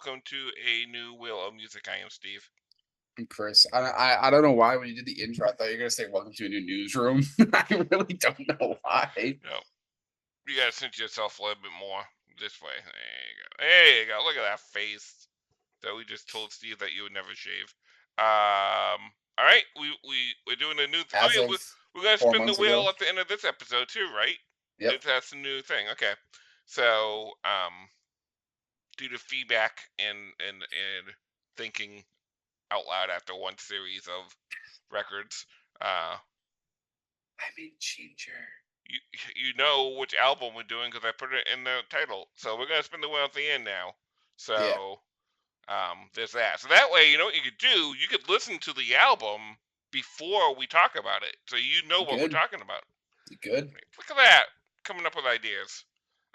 welcome to a new Wheel of Music. I am Steve. And Chris, I don't know why when you did the intro, I thought you were gonna say welcome to a new newsroom. I really don't know why. No, you gotta censor yourself a little bit more this way. There you go. Look at that face. So we just told Steve that you would never shave. All right, we're doing a new. We're gonna spin the wheel at the end of this episode too, right? Yep. That's a new thing. Okay, so due to feedback and thinking out loud after one series of records, I made Ginger. You know which album we're doing because I put it in the title. So we're gonna spin the wheel at the end now. So there's that. So that way, you know what you could do? You could listen to the album before we talk about it, so you know what we're talking about. You good? Look at that, coming up with ideas.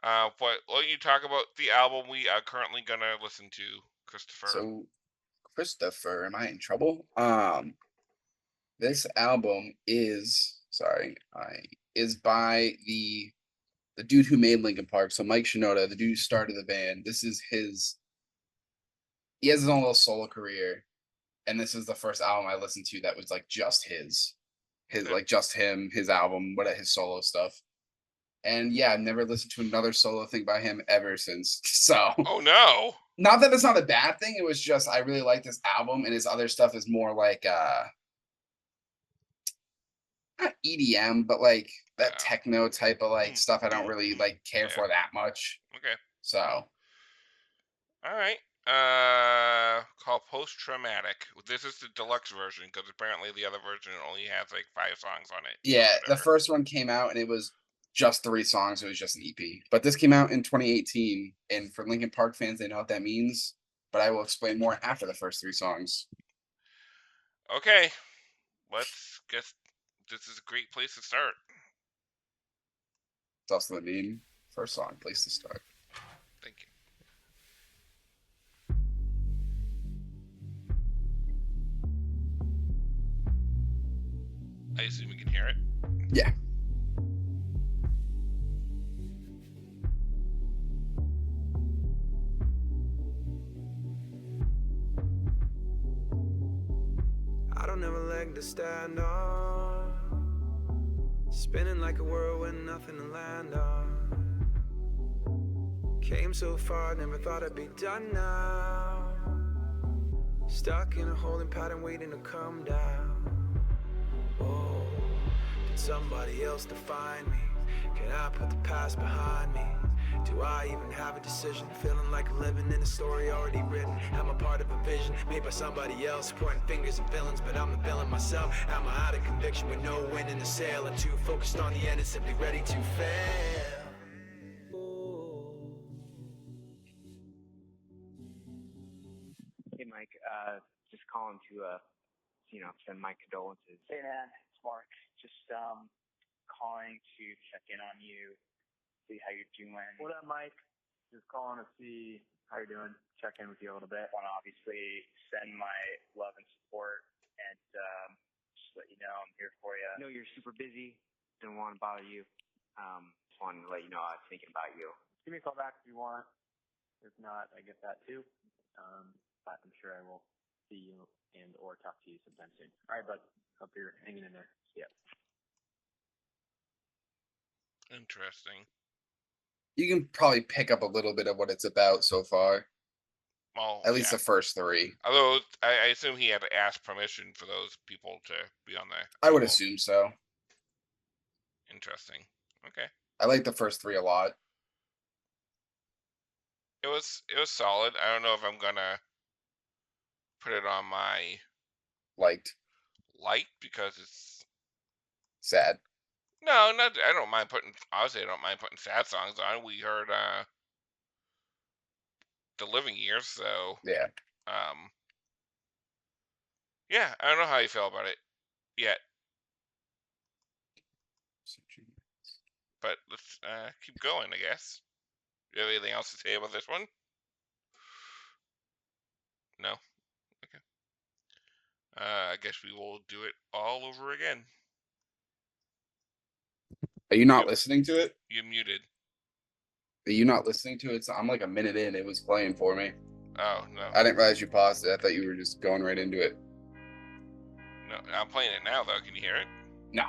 But let you talk about the album we are currently gonna listen to, Christopher. So, Christopher, am I in trouble? This album is by the dude who made Linkin Park. So Mike Shinoda, the dude who started the band. This is his. He has his own little solo career, and this is the first album I listened to that was like just his like just him, his album, his solo stuff. And yeah, I've never listened to another solo thing by him ever since. So oh no, not that it's not a bad thing. It was just I really like this album, and his other stuff is more like not EDM, but like that techno type of like stuff. I don't really like care for that much. Okay. So, all right. Called Post Traumatic. This is the deluxe version because apparently the other version only has like 5 songs on it. Yeah, the first one came out and it was just 3 songs. It was just an EP. But this came out in 2018, and for Linkin Park fans, they know what that means. But I will explain more after the first 3 songs. Okay, let's guess. This is a great place to start. It's also the name. First song, place to start. Thank you. I assume we can hear it? Yeah. I don't have a leg to stand on, spinning like a whirlwind, nothing to land on. Came so far, never thought I'd be done now. Stuck in a holding pattern, waiting to come down. Oh, did somebody else define me? Can I put the past behind me? Do I even have a decision? Feeling like I'm living in a story already written. Am I part of a vision made by somebody else? Pointing fingers at villains, but I'm the villain myself. Am I out of conviction with no wind in the sail? And too focused on the end and simply ready to fail? Hey Mike, just calling to send my condolences. Hey man, it's Mark. Just calling to check in on you, see how you're doing. What up, Mike? Just calling to see how you're doing, check in with you a little bit. I want to obviously send my love and support, and just let you know I'm here for you. I know you're super busy, don't want to bother you. Just wanted to let you know I was thinking about you. Give me a call back if you want. If not, I get that too. But I'm sure I will see you and or talk to you sometime soon. All right, bud. Hope you're hanging in there. Yeah. Interesting. You can probably pick up a little bit of what it's about so far. Well, at least the first 3. Although I assume he had to ask permission for those people to be on there. I would assume so. Interesting. Okay. I like the first 3 a lot. It was solid. I don't know if I'm gonna put it on my liked because it's sad. No, not. I don't mind putting. Obviously, I don't mind putting sad songs on. We heard The Living Years, so yeah. Yeah, I don't know how you feel about it yet, but let's keep going. I guess. Do you have anything else to say about this one? No. Okay. I guess we will do it all over again. Are you not listening to it? You're muted. Are you not listening to it? So I'm like a minute in. It was playing for me. Oh, no. I didn't realize you paused it. I thought you were just going right into it. No, I'm playing it now, though. Can you hear it? No.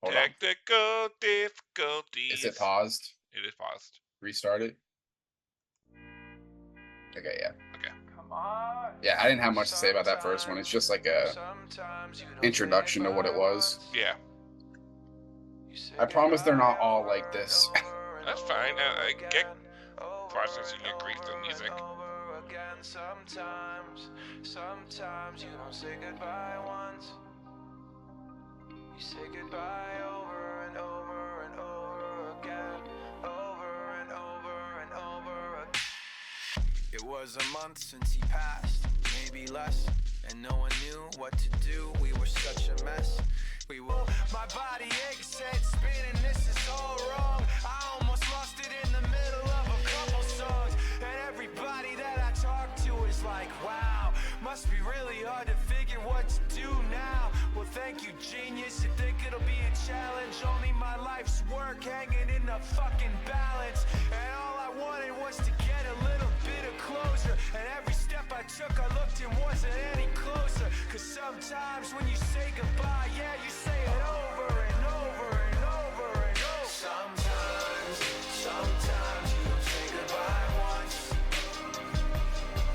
Hold on. Technical difficulties. Is it paused? It is paused. Restart it. Okay, yeah. Okay. Yeah, I didn't have much to say about that first one. It's just like a introduction to what it was. Yeah. I promise they're not all like this. That's fine. I get processing your grief through music. Sometimes you don't say goodbye once. You say goodbye over and over and over again. Over and over and over again. It was a month since he passed, maybe less, and no one knew what to do. We were such a mess. My body aches, head spinning, this is all wrong. I almost lost it in the middle of a couple songs. And everybody that I talk to is like, wow, must be really hard to figure what to do now. Well, thank you, genius. You think it'll be a challenge? Only my life's work hanging in the fucking balance. And all I wanted was to get a little bit of closure. And every step I took, I looked and wasn't any closer. Cause sometimes when you say goodbye, yeah, you say it over and over and over and over. Sometimes you don't say goodbye once.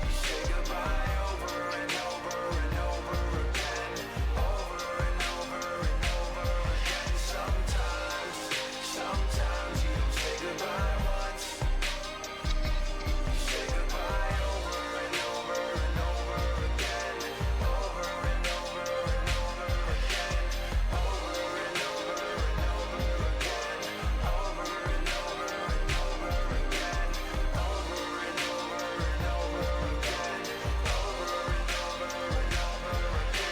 You say goodbye over and over and over again. Over and over and over again. Sometimes you don't say goodbye once. You say goodbye over and over and over again. Over and over and over again. Over and over and over again. Over and over and over again. Over and over and over again. Over and over and over again.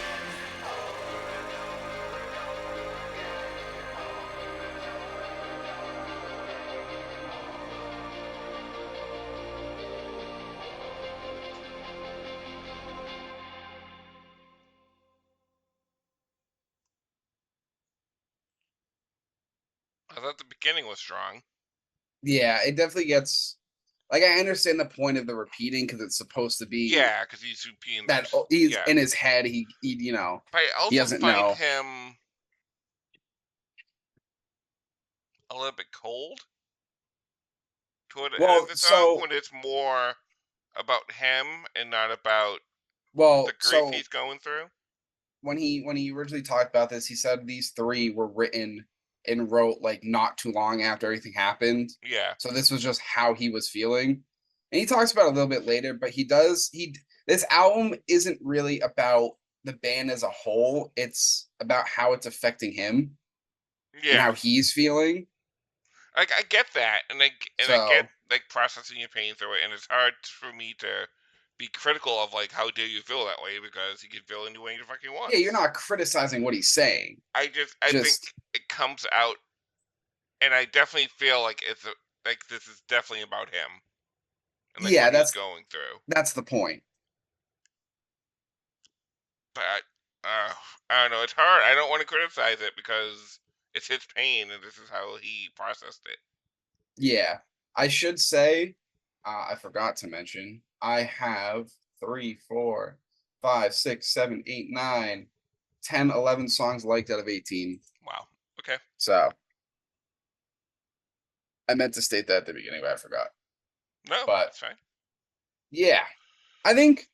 I thought the beginning was strong. Yeah, it definitely gets. Like, I understand the point of the repeating because it's supposed to be Yeah, because he's repeating that he's in his head. He you know, But I also doesn't find know. him a little bit cold toward the end Well, of the song so when it's more about him and not about well, the grief so he's going through. when he originally talked about this, he said these three were written and wrote like not too long after everything happened. Yeah. So this was just how he was feeling. And he talks about it a little bit later, but this album isn't really about the band as a whole. It's about how it's affecting him and Yeah. how he's feeling. I get that, and I So get like processing your pain through it, and it's hard for me to be critical of like how dare you feel that way because he can feel any way he fucking wants. yeah, you're not criticizing what he's saying. I think it comes out, and I definitely feel like like this is definitely about him. And like Yeah, what he's going through. that's the point. But I don't know. It's hard. I don't want to criticize it because it's his pain, and this is how he processed it. Yeah, I should say, I forgot to mention, I have 3, 4, 5, 6, 7, 8, 9, 10, 11 songs liked out of 18. Wow. Okay. So I meant to state that at the beginning, but I forgot. No, But that's fine. yeah, I think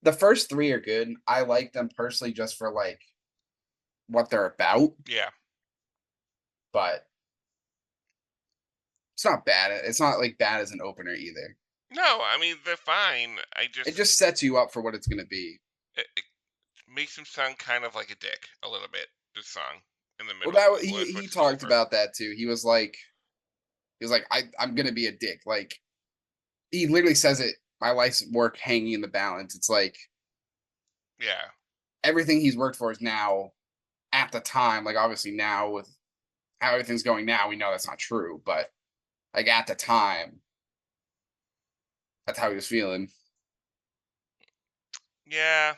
the first 3 are good. I like them personally just for like what they're about, Yeah. but it's not bad. It's not like bad as an opener either. No, I mean they're fine. It just sets you up for what it's gonna be. It makes him sound kind of like a dick a little bit. This song in the middle. Well, he talked about that too. He was like, I'm gonna be a dick. Like, he literally says it. My life's work hanging in the balance. It's like, yeah, everything he's worked for is now, at the time, like obviously now with how everything's going now, we know that's not true. But like at the time, that's how he was feeling. Yeah.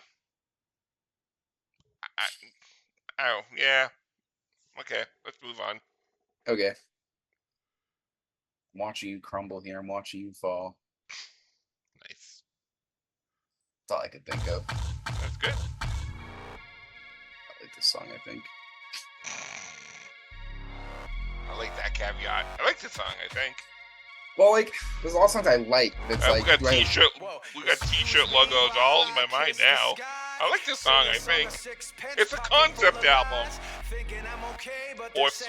Oh, yeah. Okay, let's move on. Okay. I'm watching you crumble here. I'm watching you fall. all I could think of. That's good. I like this song, I think. I like that caveat. I like this song, I think. Well, like, there's a lot of songs I like. That's like, we got do I- t-shirt logos all in my mind now. I like this song, I think. It's a concept album. Or song.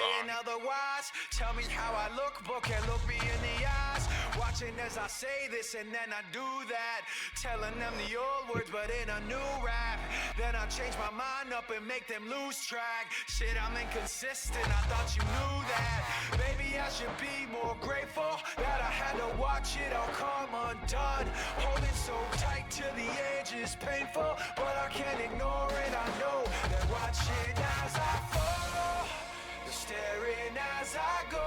Tell me how I look, but can't look me in the eyes. Watching as I say this and then I do that. Telling them the old words, but in a new rap. Then I change my mind up and make them lose track. Shit, I'm inconsistent, I thought you knew that. Maybe I should be more grateful that I had to watch it all come undone. Holding so tight to the edge is painful, but I can't ignore it. I know that watching as I fall, they're staring as I go.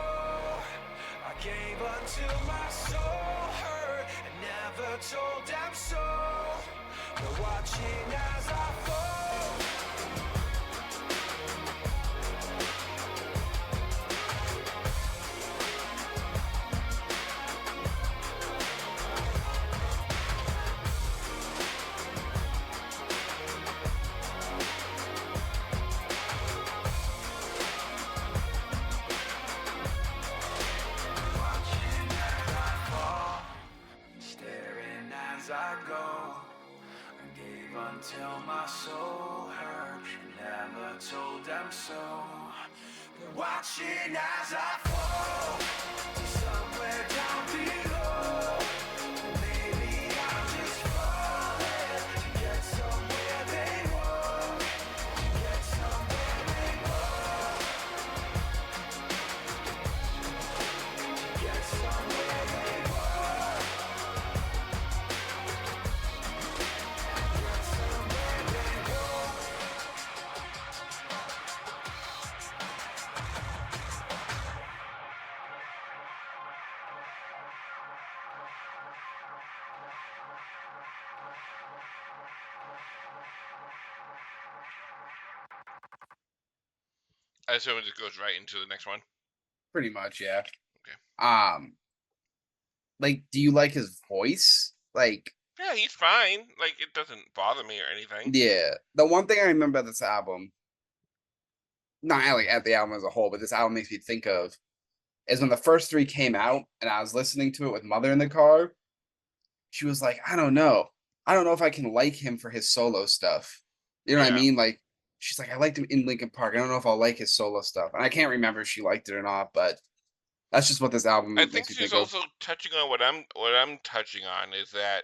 I gave until my soul hurt and never told them so. They're watching as I fall. Staring as I go, I gave until my soul hurt. Never told them so. They're watching as I fall somewhere down below. Maybe I'm just falling to get somewhere they want. To get somewhere they want. To get somewhere they want. Get somewhere they want. I assume it just goes right into the next one. Pretty much, yeah. Okay. Like, do you like his voice? Like, Yeah, he's fine. Like, it doesn't bother me or anything. yeah. The one thing I remember about this album, not like at the album as a whole, but this album makes me think of, is when the first three came out and I was listening to it with Mother in the car. She was like, I don't know. I don't know if I can like him for his solo stuff. You know what I Yeah. mean? Like, she's like, I liked him in Linkin Park. I don't know if I'll like his solo stuff. And I can't remember if she liked it or not, but that's just what this album I makes think me she's think of. also touching on what I'm touching on is that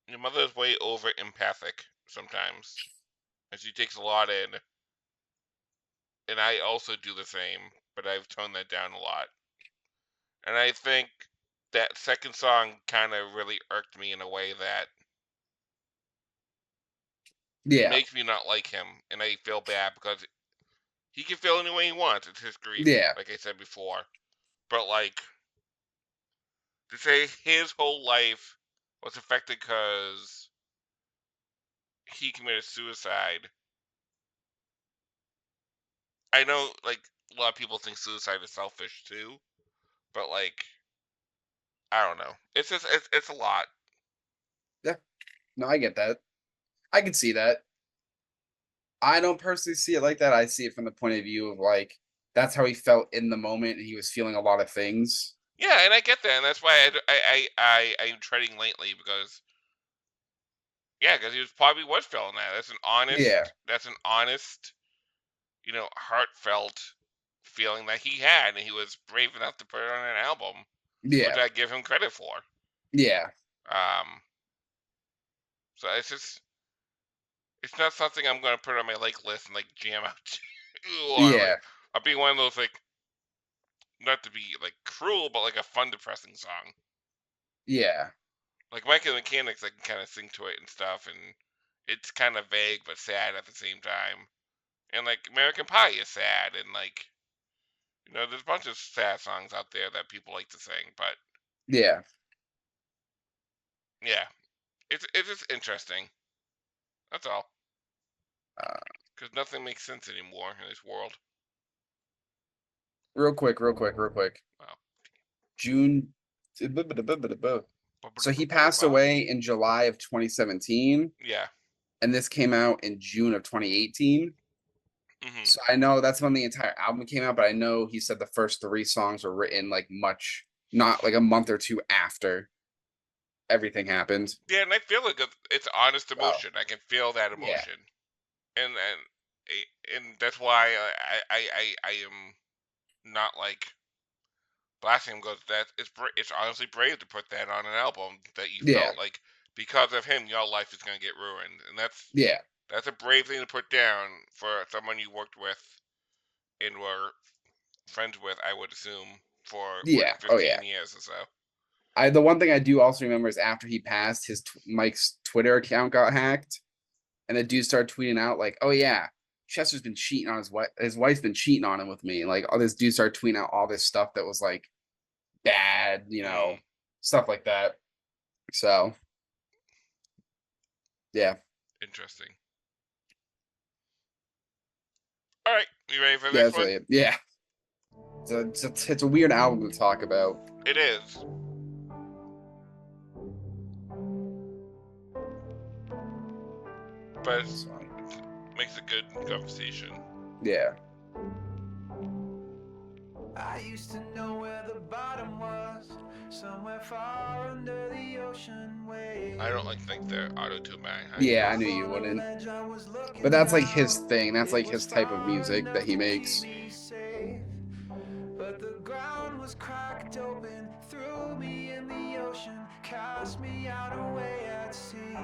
your mother is way over empathic sometimes, and she takes a lot in. And I also do the same, but I've toned that down a lot. And I think that second song kind of really irked me in a way that Yeah. makes me not like him, and I feel bad because he can feel any way he wants. It's his grief, Yeah. like I said before. But like to say his whole life was affected because he committed suicide. I know, like a lot of people think suicide is selfish too, but like I don't know. It's just it's a lot. Yeah. No, I get that. I can see that. I don't personally see it like that. I see it from the point of view of like that's how he felt in the moment and he was feeling a lot of things. Yeah, and I get that, and that's why I'm treading lightly because yeah, because he was feeling that. Yeah. That's an honest, heartfelt feeling that he had, and he was brave enough to put it on an album, which Yeah. I give him credit for. Yeah. So it's not something I'm gonna put on my like list and like jam out. Yeah. I'll be one of those like, not to be like cruel, but like a fun depressing song. Yeah. Like Mike and the Mechanics, I can kind of sing to it and stuff, and it's kind of vague but sad at the same time. And like American Pie is sad, and like there's a bunch of sad songs out there that people like to sing, but Yeah. yeah, it's just interesting. That's all. Because nothing makes sense anymore in this world. Real quick. Wow. June. So he passed away in July of 2017, Yeah. and this came out in June of 2018. So I know that's when the entire album came out, but I know he said the first 3 songs were written like not like a month or 2 after everything happened. Yeah, and I feel like it's honest Wow. emotion. I can feel that Yeah. emotion, and that's why I am not like blasting him. Goes that it's honestly brave to put that on an album that you Yeah. felt like because of him your life is gonna get ruined, and Yeah. that's a brave thing to put down for someone you worked with and were friends with. I would assume for Yeah. Oh 15 yeah. years or so. The one thing I do also remember is after he passed, Mike's Twitter account got hacked, and the dude started tweeting out like, "Oh yeah, Chester's been cheating on his wife. His wife's been cheating on him with me." Like all this dude started tweeting out all this stuff that was like bad, stuff like that. So yeah, Interesting. All right, you ready for the yeah, next that's one? really it. Yeah. It's a weird album to talk about. It is. But it makes a good conversation. Yeah. I used to know where the bottom was, somewhere far under the ocean waves. I don't think they're auto-tune bang. Yeah, I knew you wouldn't. But that's like his thing. That's like his type of music that he makes. But the ground was cracked open, threw me in the ocean, cast me out away at sea.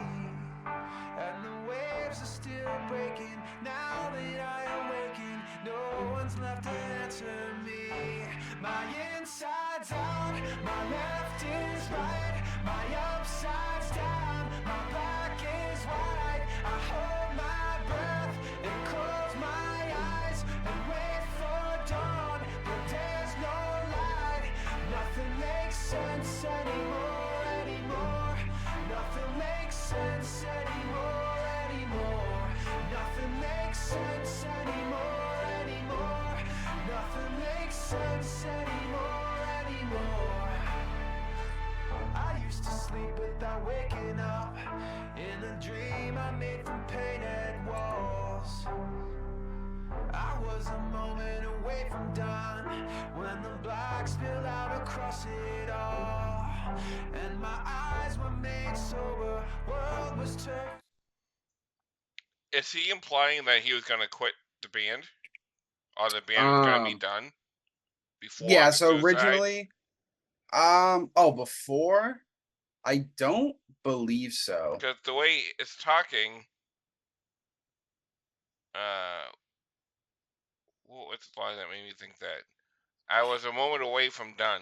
And the waves are still breaking, now that I awaken, no one's left to answer me. My inside's out, my left is right, my upside's down, my black is white. I hold my breath and close my eyes and wait for dawn, but there's no light. Nothing makes sense anymore. Nothing makes sense anymore. Nothing makes sense anymore. Nothing makes sense anymore. I used to sleep without waking up, in a dream I made from painted walls. I was a moment away from done, when the black spilled out across it all, and my eyes were made sober, world was turned. Is he implying that he was gonna quit the band, or the band was gonna be done before Yeah. the So suicide? originally, before, I don't believe so. Because the way it's talking, what's the line that made me think that? I was a moment away from done.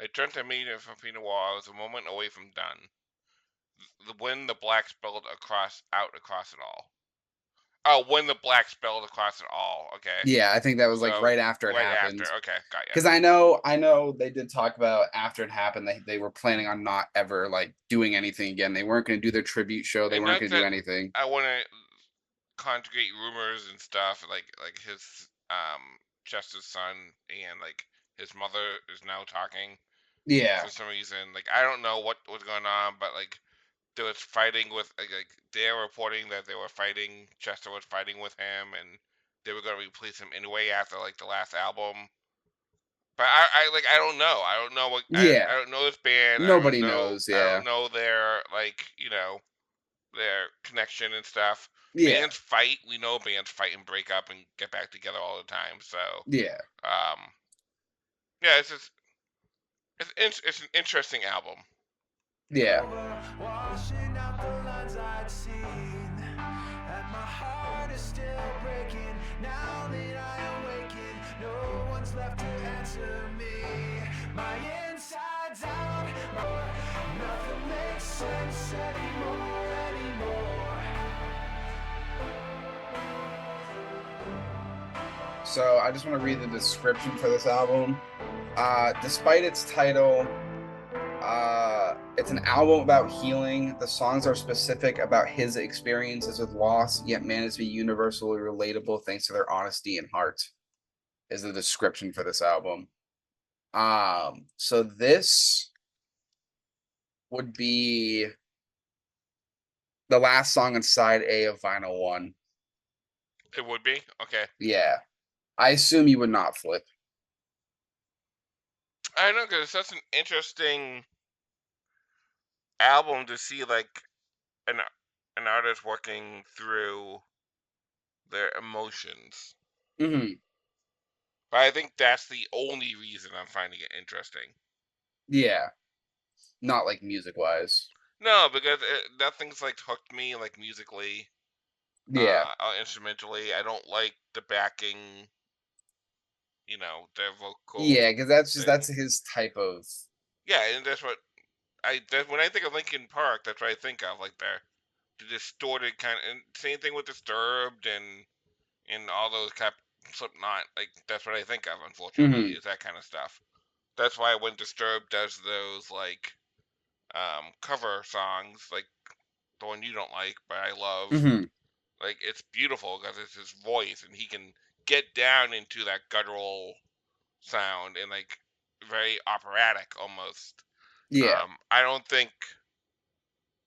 I turned to meet him from Peter Wall. I was a moment away from done. When the black spelled across it all. Oh, when the black spelled across it all. Okay. Yeah, I think that was like So, right after it right happened. after. Okay, got you. Because I know they did talk about after it happened, they were planning on not ever like doing anything again. They weren't going to do their tribute show. They And weren't not going to do that anything. I want to conjugate rumors and stuff like his Chester's son and like his mother is now talking Yeah, for some reason. Like I don't know what was going on, but like there was fighting with like they're reporting that they were fighting. Chester was fighting with him, and they were going to replace him anyway after like the last album. But I don't know. I don't know what yeah. I don't know this band. Nobody knows. I Yeah, don't know their like their connection and stuff. yeah, Bands fight. We know bands fight and break up and get back together all the time. So yeah, yeah, it's an interesting album. yeah. Washing out the lines I'd seen, and my heart is still breaking. Now that I awaken, no one's left to answer me. My inside's out, nothing makes sense anymore. So I just want to read the description for this album. Despite its title, it's an album about healing. The songs are specific about his experiences with loss, yet manage to be universally relatable thanks to their honesty and heart. Is the description for this album. So this would be the last song on side A of Vinyl 1. It would be? Okay. Yeah. I assume you would not flip. I don't know, because it's such an interesting album to see, like, an artist working through their emotions. Mm-hmm. But I think that's the only reason I'm finding it interesting. Yeah. Not like music-wise. No, because nothing's, like, hooked me, like, musically, Yeah. or instrumentally. I don't like the backing, their vocal Yeah, because that's thing. his type of. Yeah, and that's what when I think of Linkin Park, that's what I think of, like the distorted kind of, and same thing with Disturbed and all those Slipknot, like that's what I think of, unfortunately, Mhm. is that kind of stuff. That's why when Disturbed does those like cover songs, like the one you don't like but I love, Mhm. like it's beautiful because it's his voice and he can get down into that guttural sound and like very operatic almost. Yeah. I don't think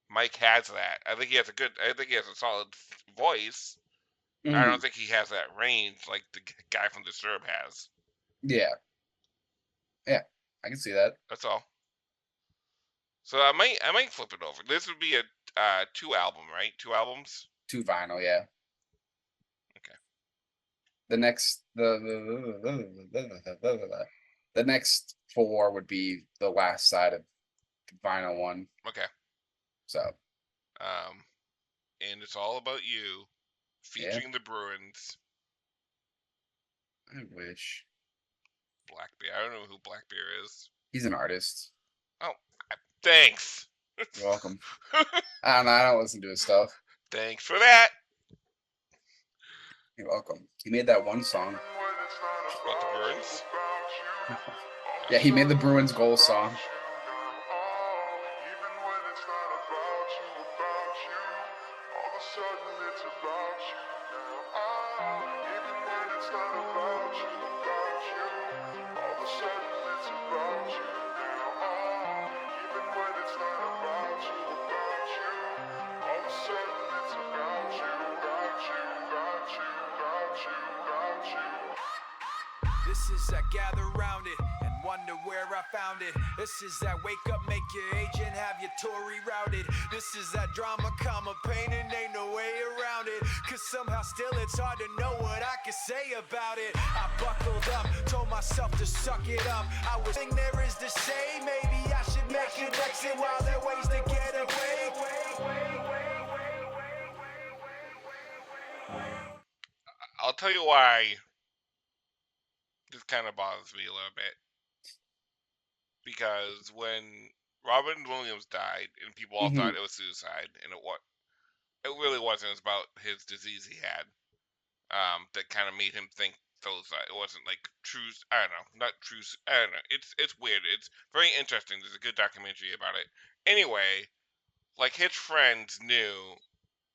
Mike has that. I think he has a solid voice. I Mhm. don't think he has that range like the guy from Disturbed has. Yeah. Yeah. I can see that. That's all. So I might flip it over. This would be a 2 album, right? 2 albums. 2 vinyl, yeah. Okay. The next the next 4 would be the last side of the vinyl 1. Okay. So, And it's all about you, yeah. featuring the Bruins. I wish. Blackbeard. I don't know who Blackbeard is. He's an artist. Oh, thanks. You're welcome. I don't listen to his stuff. Thanks for that. You're welcome. He made that one song. What, the Bruins? Yeah, he made the Bruins goal song. This is that gather round it and wonder where I found it. This is that wake up, make your agent have your Tory routed. This is that drama, comma, pain, and ain't no way around it. Cause somehow still it's hard to know what I can say about it. I buckled up, told myself to suck it up. I was thinking there is to say, maybe I should make an exit while there are ways to get away. I'll tell you why this kind of bothers me a little bit. Because when Robin Williams died, and people all thought it was suicide, and it really wasn't. It was about his disease he had. That kind of made him think it wasn't like true. I don't know, not true. I don't know. It's weird. It's very interesting. There's a good documentary about it. Anyway, like his friends knew,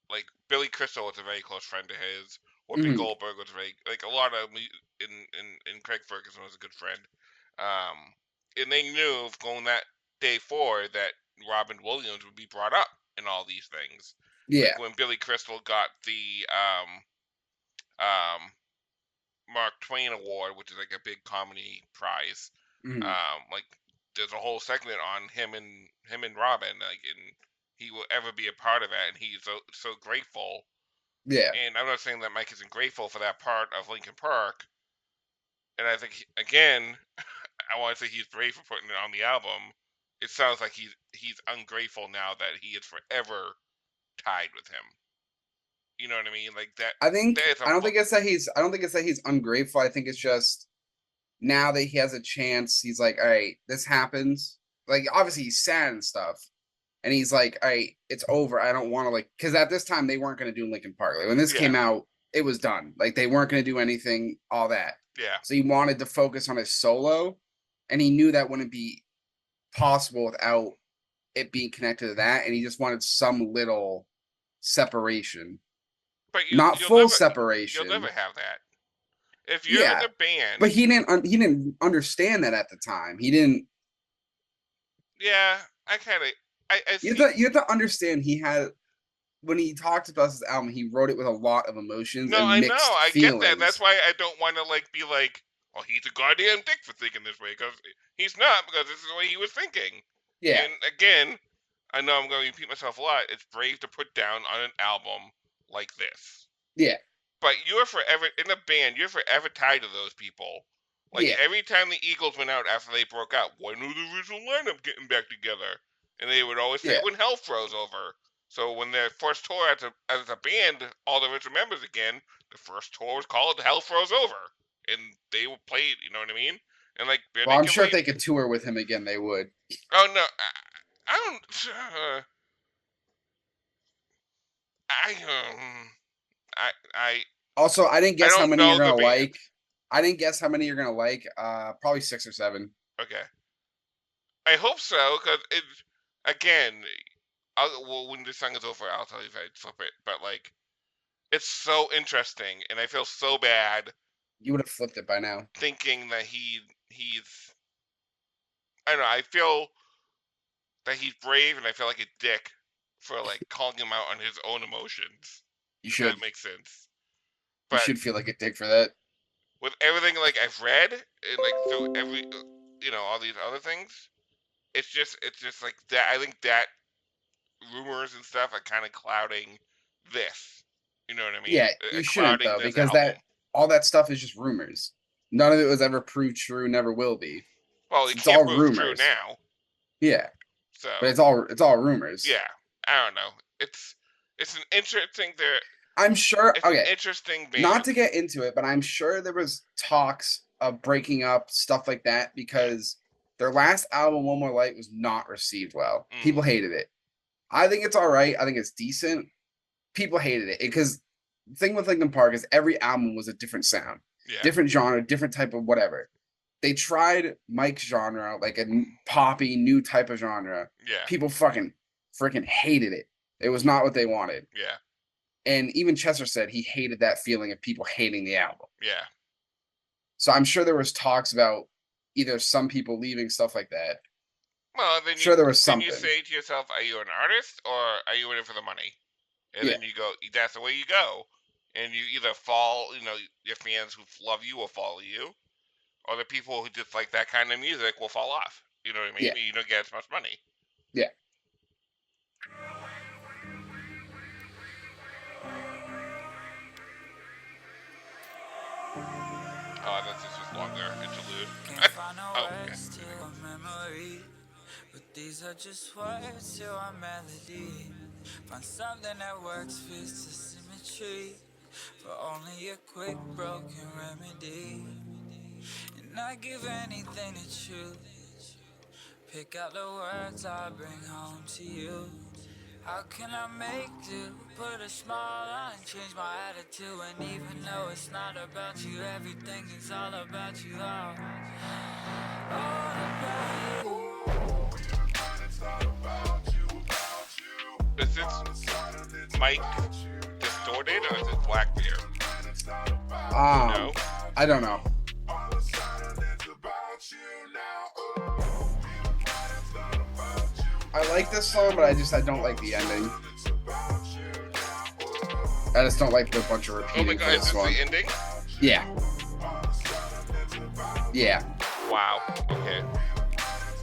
like Billy Crystal was a very close friend to his. Whoopi Goldberg was very, like, a lot of in Craig Ferguson was a good friend. And they knew going that day forward that Robin Williams would be brought up in all these things. Yeah. Like when Billy Crystal got the Mark Twain Award, which is like a big comedy prize. Like there's a whole segment on him and Robin, like, and he will ever be a part of it, and he's so grateful. Yeah. And I'm not saying that Mike isn't grateful for that part of Linkin Park. And I think again, I want to say he's brave for putting it on the album. It sounds like he's ungrateful now that he is forever tied with him. You know what I mean? Like that. I don't think it's that he's ungrateful. I think it's just now that he has a chance, he's like, all right, this happens. Like obviously he's sad and stuff. And he's like, all right, it's over. I don't want to because at this time they weren't going to do Linkin Park. Like when this came out, it was done. Like they weren't going to do anything, all that. Yeah. So he wanted to focus on his solo, and he knew that wouldn't be possible without it being connected to that. And he just wanted some little separation, but not full separation. You'll never have that if you're in a band. But he didn't understand that at the time. He didn't. Yeah, I kind of I see. You have to understand he had when he talked about this album, he wrote it with a lot of emotions No, and I know. mixed I get that. That's feelings. why I don't want to like be like, oh, he's a goddamn dick for thinking this way, because he's not, because this is the way he was thinking. Yeah, And again, I know I'm going to repeat myself a lot. It's brave to put down on an album like this. yeah, But you're forever in a band. You're forever tied to those people. Like yeah. every time the Eagles went out after they broke up, when was the original lineup getting back together? And they would always say Yeah. when hell froze over. So when their first tour as a band, all the original members again, the first tour was called Hell Froze Over, and they would play it. You know what I mean? And like Well, I'm sure if Bennington, they could tour with him again, they would. oh no, I don't. I Also, I didn't I guess how don't many know you're the gonna band. like. I didn't guess how many you're gonna like. Probably 6 or 7. Okay. I hope so, because it again. Well, when this song is over, I'll tell you if I flip it. But like, it's so interesting, and I feel so bad You would have flipped it by now. thinking that he's. I don't know. I feel that he's brave, and I feel like a dick for like calling him out on his own emotions. You If should. that makes sense. You But should feel like a dick for that. with everything like I've read, and like through every, all these other things, it's just like that. I think that rumors and stuff are kind of clouding this. You know what I mean? Yeah, you shouldn't Clouding though, this because album. all that stuff is just rumors. None of it was ever proved true. Never will be. Well, you It's can't all prove it's true rumors. now. Yeah, So, but it's all rumors. yeah, I don't know. It's an interesting there. I'm sure. It's an Okay, interesting band. not to get into it, but I'm sure there was talks of breaking up, stuff like that, because their last album, One More Light, was not received well. People hated it. I think it's all right. I think it's decent. People hated it because the thing with Linkin Park is every album was a different sound, Yeah. different genre, different type of whatever. They tried Mike's genre, like a poppy new type of genre. Yeah. People freaking hated it. It was not what they wanted. Yeah. And even Chester said he hated that feeling of people hating the album. Yeah. So I'm sure there was talks about either some people leaving, stuff like that. Well, then there was then something. you say to yourself, "Are you an artist or are you in it for the money?" And then you go, "That's the way you go." And you either fall, your fans who love you will follow you, or the people who just like that kind of music will fall off. You know what I mean? Yeah. You don't get as much money. Yeah. Oh, that's just longer interlude. Oh, okay. But these are just words to our melody. Find something that works, fits the symmetry. For only a quick broken remedy. And I give anything to choose. Pick out the words I bring home to you. How can I make do? Put a smile on, change my attitude. And even though it's not about you, everything is all about you. All about you. Is this Mike distorted or is it Blackbeard? No? I don't know. I like this song, but I don't like the ending. I just don't like the bunch of repeating Oh my god, for is this this one. the ending? Yeah. Yeah. Wow. Okay.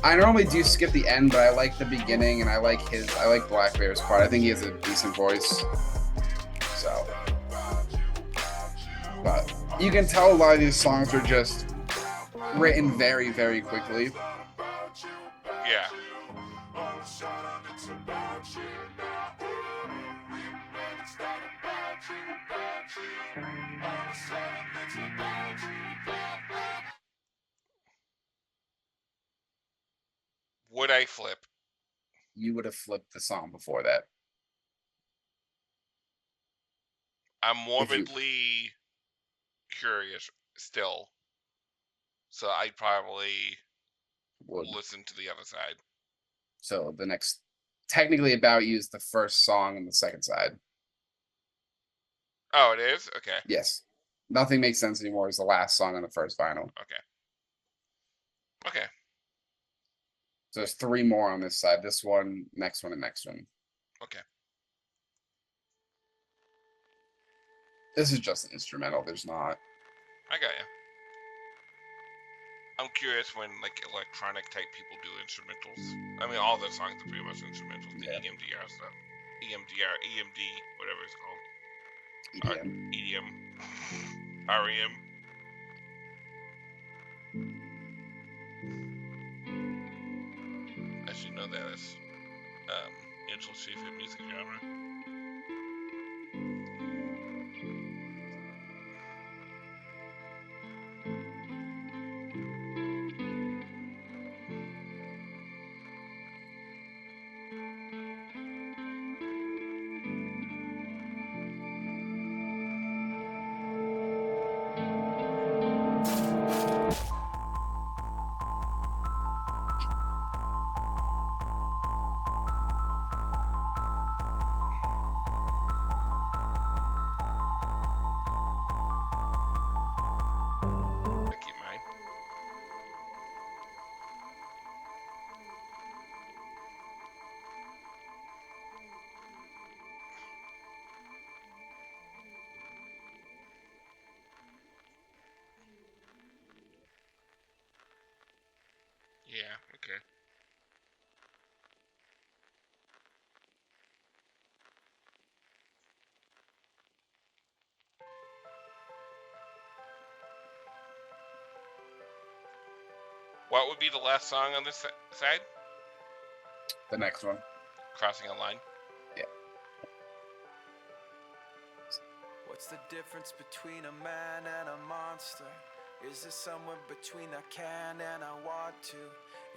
I normally do skip the end, but I like the beginning, and I like Black Bear's part. I think he has a decent voice. So, but you can tell a lot of these songs are just written very, very quickly. Yeah. Would I flip? You would have flipped the song before that. I'm morbidly curious still. So I'd probably listen to the other side. So the next, technically About You is the first song on the second side. Oh, it is? Okay. Yes. Nothing Makes Sense Anymore is the last song on the first vinyl. Okay. Okay. So there's 3 more on this side. This one, next one, and next one. Okay. This is just an instrumental. There's not. I got you. I'm curious when like electronic type people do instrumentals. I mean, all their songs are pretty much instrumentals. The Yeah. EMDR stuff, EMD, whatever it's called. EDM. EDM, REM. I should know that as Angel's favorite music genre. I keep mine. Yeah, okay. What would be the last song on this side? The next one. Crossing a Line. What's the difference between a man and a monster? Is it somewhere between I can and I want to?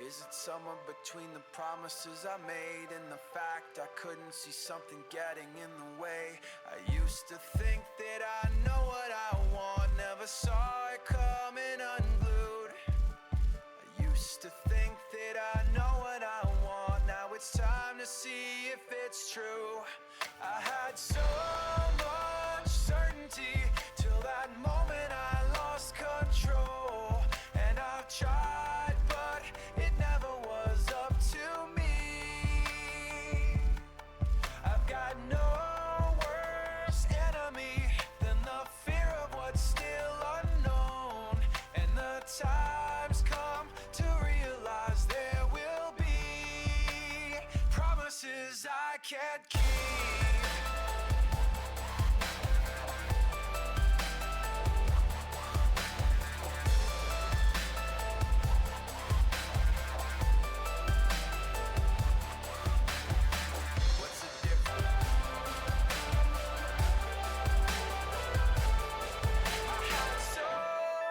Is it somewhere between the promises I made and the fact I couldn't see something getting in the way? I used to think that I know what I want, never saw it coming unglued. I used to think that I know what I want, now it's time to see if it's true. I had so much certainty till that moment I lost control. And I've tried, but it never was up to me. I've got no worse enemy than the fear of what's still unknown. And the time's come to realize there will be promises I can't keep. What's the difference? I had so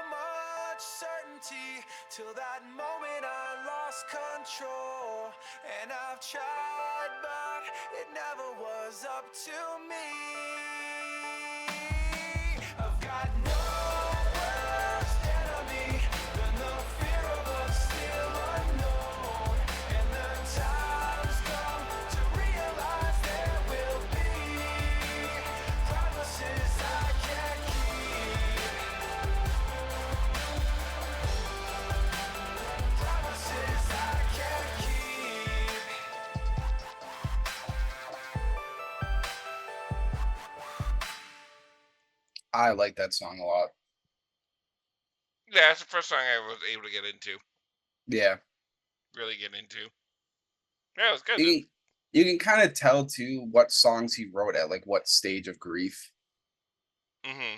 much certainty till that moment I lost control. And I've tried, but it never was up to me. I've got no worse enemy than the fear of what's still unknown. And the time's come to realize there will be promises I can't keep. Promises I can't keep. I like that song a lot. Yeah, that's the first song I was able to get into. Yeah. Really get into. Yeah, it was good. You can kind of tell too what songs he wrote at like what stage of grief. Mm-hmm.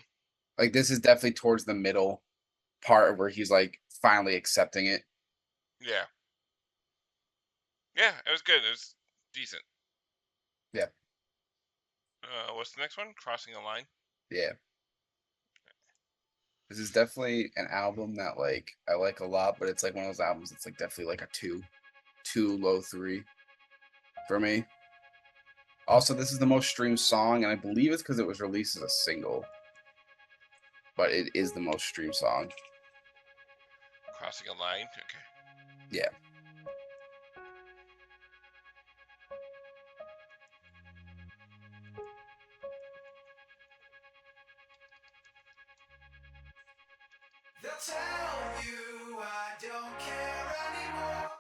Like this is definitely towards the middle part where he's like finally accepting it. Yeah. Yeah, it was good. It was decent. Yeah. What's the next one? Crossing a Line. Yeah. This is definitely an album that like I like a lot, but it's like one of those albums that's like definitely like a 2 low 3 for me. Also, this is the most streamed song, and I believe it's because it was released as a single. But it is the most streamed song. Crossing a Line. Okay. Yeah. They'll tell you I don't care anymore.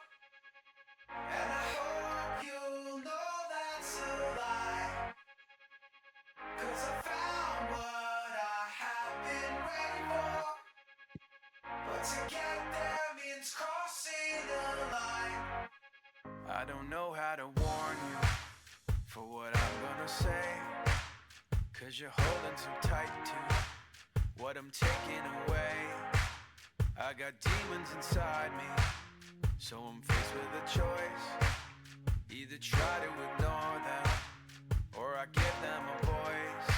gotta warn you for what I'm gonna say, 'cause you're holding too tight to what I'm taking away. I got demons inside me, so I'm faced with a choice. Either try to ignore them, or I give them a voice.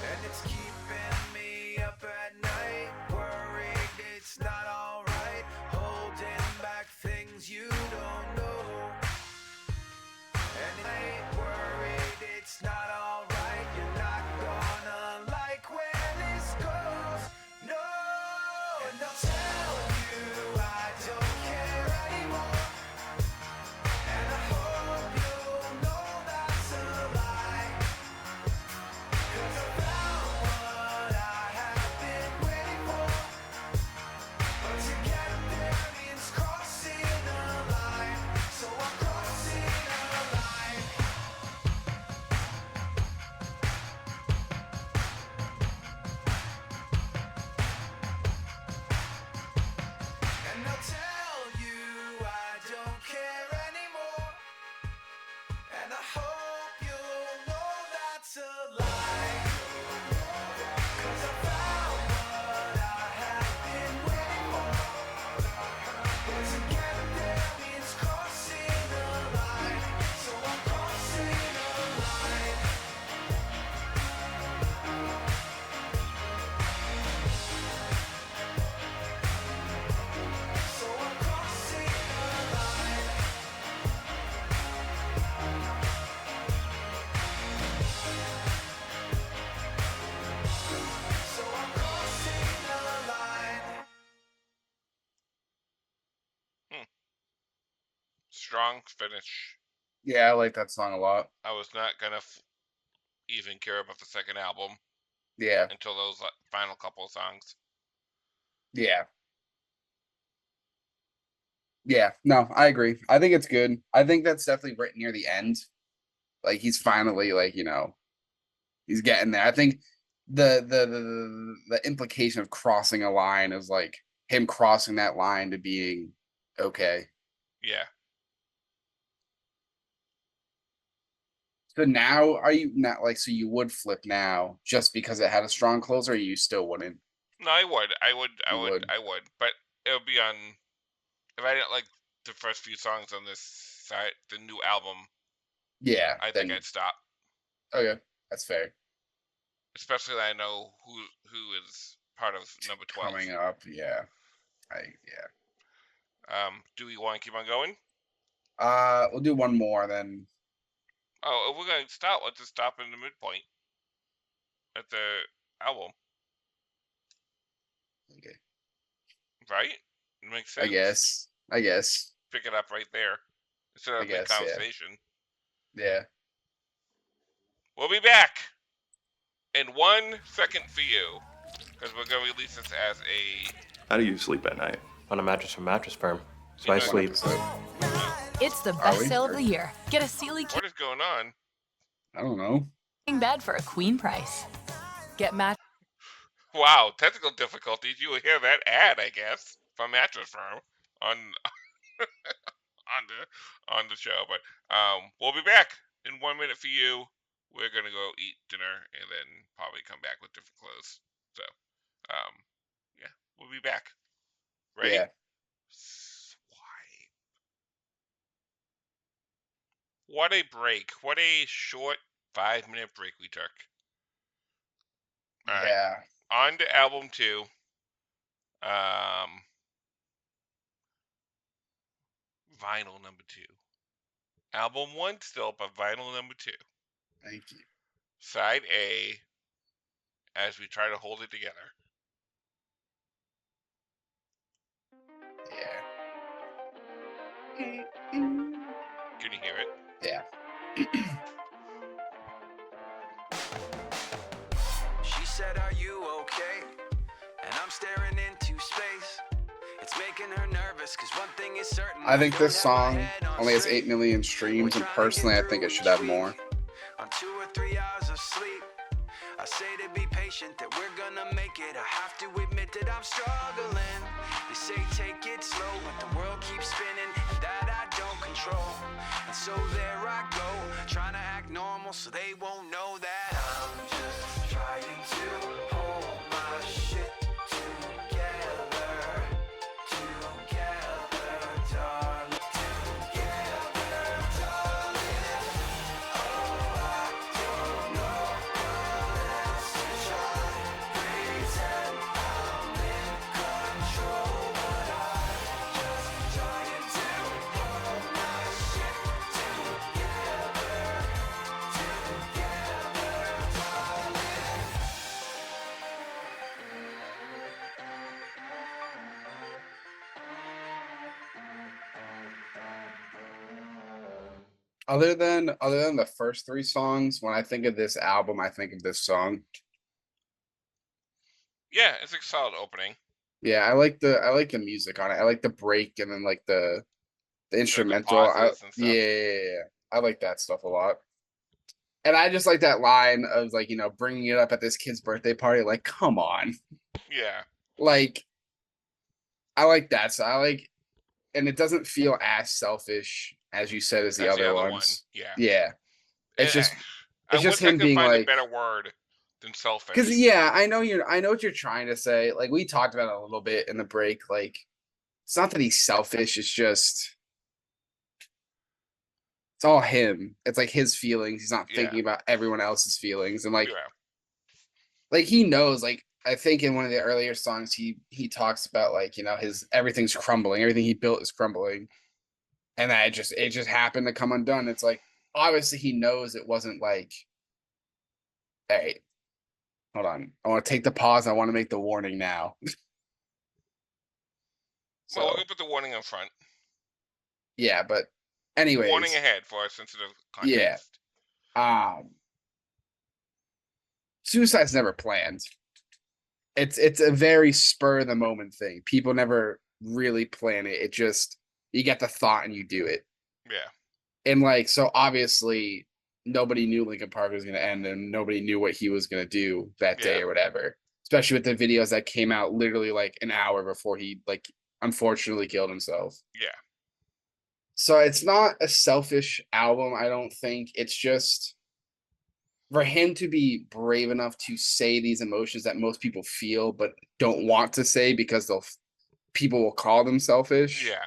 And it's keeping me up at night, worried it's not alright, holding back things you don't know. And I ain't worried it's not alright, you're not gonna like where this goes, no. And I'll tell you I don't care anymore, and I hope you'll know that's a lie, 'cause I found what I have been waiting for, but to get there means crossing the line, so I'm crossing the line. And I'll tell you I don't care anymore, and I hope you'll know that's a lie, 'cause I found what I have been waiting for, but to get there means crossing the line, so I'm crossing the line. So I'm crossing the line. So I'm crossing the line. Strong finish. Yeah, I like that song a lot. I was not gonna even care about the second album Yeah, until those final couple of songs. yeah. Yeah, no, I agree. I think it's good. I think that's definitely written near the end. Like he's finally like, he's getting there. I think the implication of crossing a line is like him crossing that line to being okay. Yeah. So now are you not like, so you would flip now just because it had a strong closer, or you still wouldn't? No, I would. You would. But it would be on, if I didn't like the first few songs on this side, the new album, Yeah, I think I'd stop. Okay, that's fair. Especially that I know who is part of number 12. Coming up, yeah. Do we want to keep on going? We'll do one more then. Oh, if we're going to stop, let's just stop in the midpoint at the album. Okay. Right? It makes sense. I guess. Pick it up right there instead of the conversation. Yeah. We'll be back in 1 second for you, because we're going to release this as a... How do you sleep at night? On a mattress from Mattress Firm. So I sleep. It's the best sale of the year. Get a Sealy What is going on? I don't know. king bed for a queen price. Get Wow, technical difficulties. You will hear that ad, I guess, from Mattress Firm on on the show. But we'll be back in 1 minute for you. We're gonna go eat dinner and then probably come back with different clothes. So, yeah, we'll be back. Ready? Yeah. Swipe. What a break! What a short 5-minute break we took. All right. Yeah. On to album 2. Vinyl number 2. Album 1 still, but vinyl number 2. Thank you. Side A, as we try to hold it together. Yeah. Can you hear it? Yeah. She said, "Are you okay?" And I'm staring into space. It's making her nervous, 'cause one thing is certain. I think this don't have my song head on only has straight. 8 million streams, and personally, I think it should have more. On 2 or 3 hours of sleep, I say to be patient, that we're gonna make it. I have to admit that I'm struggling. They say take it slow, but the world keeps spinning, and that I don't control. So there I go, trying to act normal so they won't know that I'm just trying to hold my shit together, darling, together, darling. Oh, I don't know what else to try. Pretend I'm in control, but I'm just trying to hold my shit together, darling. Other than the first three songs, when I think of this album, I think of this song. Yeah, it's a solid opening. Yeah, I like the music on it. I like the break and then like the instrumental. pauses and stuff. Yeah, I like that stuff a lot. And I just like that line of like, bringing it up at this kid's birthday party. Like, come on. Yeah. Like, I like that. So I like, and it doesn't feel as selfish as you said as the other ones. Yeah. Yeah. It's just I it's just wish I him could being find like a better word than selfish. because yeah, I know what you're trying to say. Like we talked about it a little bit in the break. Like it's not that he's selfish, it's just it's all him. It's like his feelings. He's not thinking about everyone else's feelings. And like he knows, like I think in one of the earlier songs he talks about like, his everything's crumbling, everything he built is crumbling. And that it just happened to come undone. It's like obviously he knows it wasn't like, hey, hold on. I want to take the pause. I want to make the warning now. Well, we're gonna put the warning in front. Yeah, but anyways. Warning ahead for our sensitive context. Yeah. Suicide's never planned. It's a very spur of the moment thing. People never really plan it. It just you get the thought and you do it. Yeah. And like so obviously nobody knew Linkin Park was gonna end and nobody knew what he was gonna do that day or whatever. Especially with the videos that came out literally like an hour before he like unfortunately killed himself. Yeah. So it's not a selfish album, I don't think. It's just for him to be brave enough to say these emotions that most people feel but don't want to say because people will call them selfish. Yeah.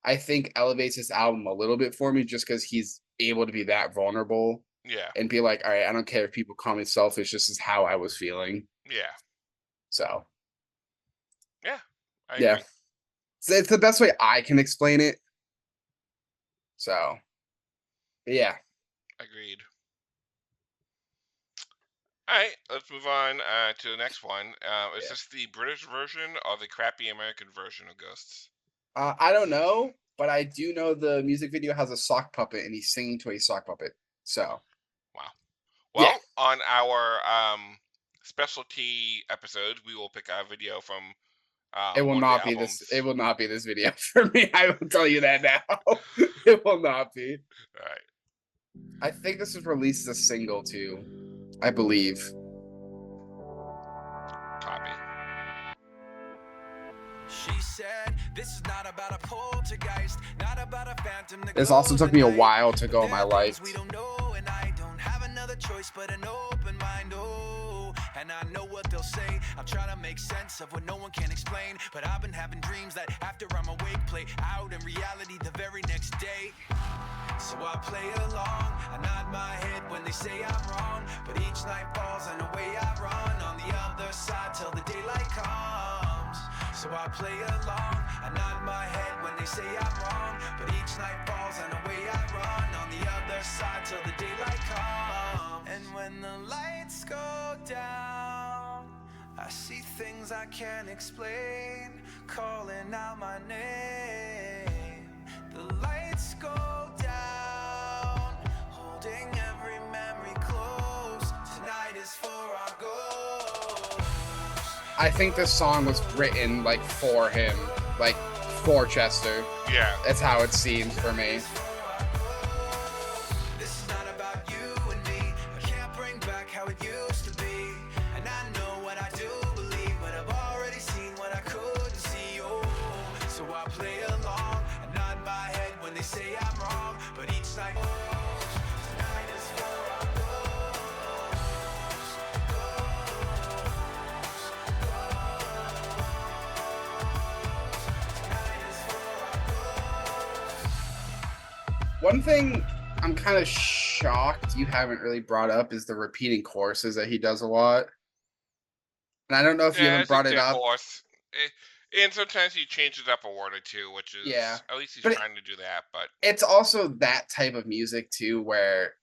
I think elevates this album a little bit for me just because he's able to be that vulnerable. Yeah. And be like, all right, I don't care if people call me selfish. This is how I was feeling. Yeah. So. Yeah. I agree. So it's the best way I can explain it. So. Yeah. Agreed. All right, let's move on to the next one. Is this the British version or the crappy American version of Ghosts? I don't know, but I do know the music video has a sock puppet and he's singing to a sock puppet. So. Wow. Well, on our specialty episode, we will pick a video from it will not be albums. this. It will not be this video for me. I will tell you that now. It will not be. All right. I think this was released as a single too. I believe. Copy. She said, this is not about a poltergeist, not about a phantom. This also took me a while to go in my life. We don't know, and I don't have another choice but an open mind. Oh, and I know what they'll say. I'm trying to make sense of what no one can explain. But I've been having dreams that after I'm awake, play out in reality the very next day. So I play along, I nod my head when they say I'm wrong. But each night falls and away I run on the other side till the daylight comes. So I play along, I nod my head when they say I'm wrong. But each night falls and away I run on the other side till the daylight comes. And when the lights go down, I see things I can't explain, calling out my name. The lights go down, holding every memory close. Tonight is for our goals. I think this song was written like for him, like for Chester. Yeah. That's how it seems for me. This is not about you and me. I can't bring back how it used to be. And I know what I do believe, but I've already seen what I couldn't see. Oh, so I play along and nod my head when they say I'm wrong, but each night tonight is for our One thing I'm kind of shocked you haven't really brought up is the repeating choruses that he does a lot. And I don't know if you Yeah, haven't it's a brought it dick up. horse. And sometimes he changes up a word or two, which is Yeah, at least he's but trying to do that. But it's also that type of music too, where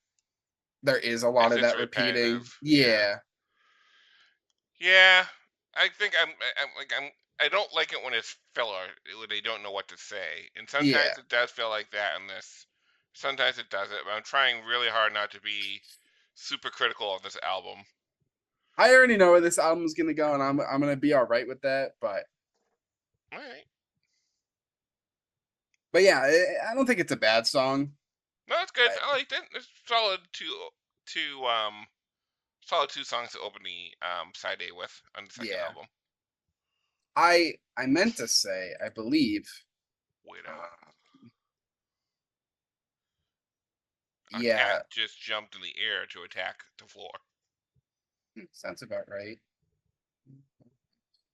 there is a lot it's of just that repeating. repetitive. Yeah. Yeah, I think I don't like it when it's filler, when they don't know what to say. And sometimes Yeah. it does feel like that in this. Sometimes it doesn't, but I'm trying really hard not to be super critical of this album. I already know where this album's gonna go, and I'm gonna be all right with that. But All right. yeah, I don't think it's a bad song. No, it's good. I liked it. It's solid two songs to open the side A with on the second Yeah. album. I meant to say, I believe. Wait out. A Yeah, cat just jumped in the air to attack the floor. sounds about right.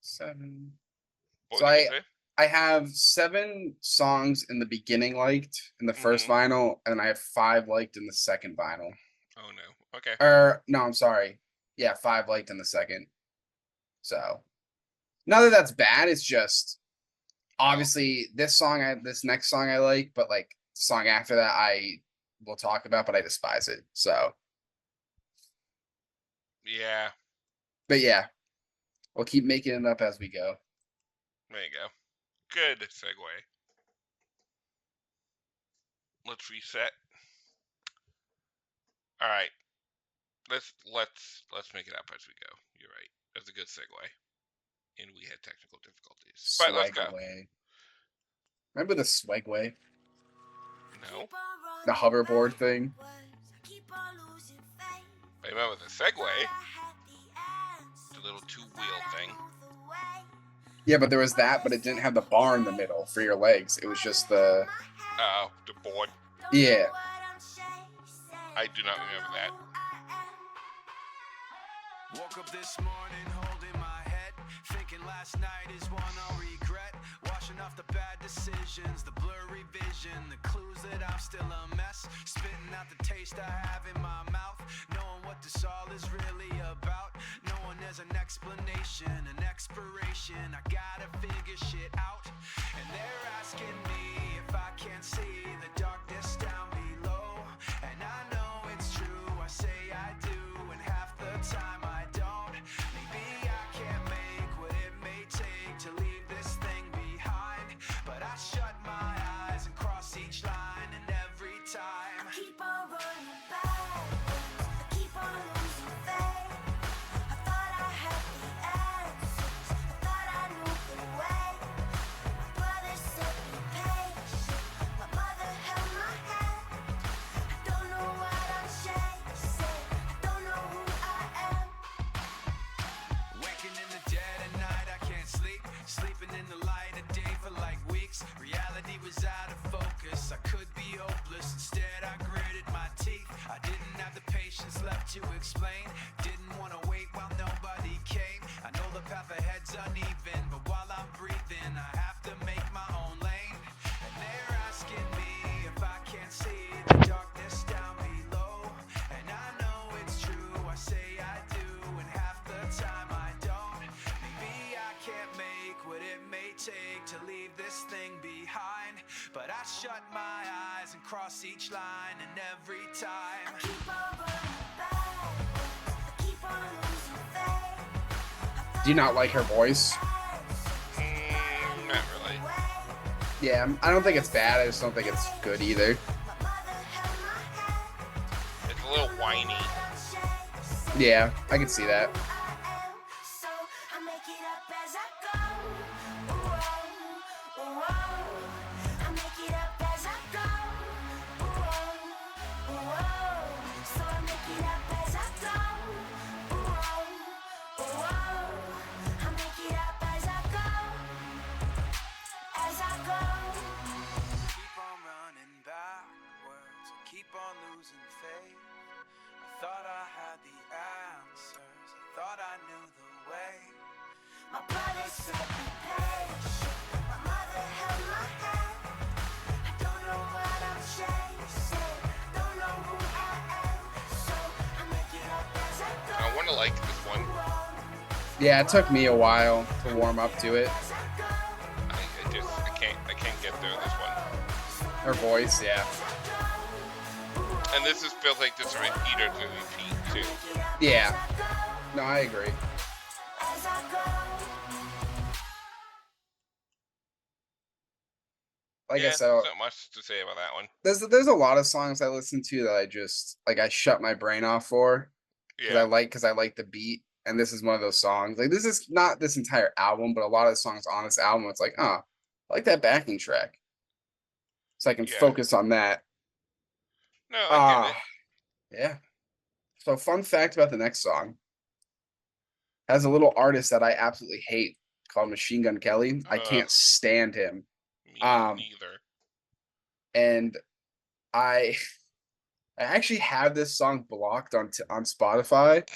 7. What So did you say? I have 7 songs in the beginning liked in the first vinyl, and I have 5 liked in the second vinyl. Oh no. Okay. Or no, I'm sorry. Yeah, 5 liked in the second. So, not that that's bad. It's just obviously this next song I like, but like the song after that I will talk about, but I despise it. So Yeah. but yeah, we'll keep making it up as we go. There you go. Good segue. Let's reset. All right. Let's make it up as we go. You're right. That's a good segue. And we had technical difficulties. But let's go. Swagway. Remember the Swagway? No. The hoverboard thing? I remember the Segway. The little 2-wheel thing. Yeah, but there was that, but it didn't have the bar in the middle for your legs. It was just the board. Yeah. I do not remember that. Woke up this morning holding my head, thinking last night is one I'll regret. Washing off the bad decisions, the blurry vision, the clues that I'm still a mess. Spitting out the taste I have in my mouth, knowing what this all is really about. Knowing there's an explanation, an expiration, I gotta figure shit out. And they're asking me if I can't see the darkness down below. And I know it's true, I say I do, and half the time I don't. Maybe I can't make what it may take to leave this thing behind, but I shut my eyes and cross each line, and every time I keep on running back, I keep on losing faith. I thought I had the answers, I thought I knew the way. My brother said be patient, my mother held my hand. I don't know what I'm chasing, I don't know who I am. Waking in the dead of night, I can't sleep. Sleeping in the light of day for like weeks. Reality was out of focus, I could be hopeless. Instead I gritted my teeth. I didn't have the patience left to explain. Didn't want to wait while nobody came. I know the path ahead's uneven, but while I'm breathing I have to make my own lane. And they're asking me if I can't see the darkness down below. And I know it's true, I say I do, and half the time I don't. Maybe I can't make what it may take to leave this thing behind, but I shut my eyes and cross each line, and every time I keep on running back, I keep on losing faith. Do you not like her voice? Not really. Yeah, I don't think it's bad. I just don't think it's good either. It's a little whiny. Yeah, I can see that. So I make it up as I go. Whoa, whoa. I make it up as I go. Whoa, whoa. So I make it up as I go. Whoa, whoa. I make it up as I go. As I go. Keep on running losing faith. I thought I had the answers. I thought I knew the way. My brother set the pace. My mother held my hand. I don't know what I'm chasing. Don't know who I am. So I make it up as I go. I want to like this one. Yeah, it took me a while to warm up to it. I can't get through this one. Her voice, yeah. And this is feels like this repeater to repeat too. Yeah. No, I agree. Like I said, not much to say about that one. there's a lot of songs I listen to that I just like I shut my brain off for because I like the beat, and this is one of those songs. Like this is not this entire album, but a lot of the songs on this album, it's like, I like that backing track, so I can focus on that. No, I get it. Yeah. So, fun fact about the next song has a little artist that I absolutely hate called Machine Gun Kelly. I can't stand him. Me neither. And I actually have this song blocked on Spotify.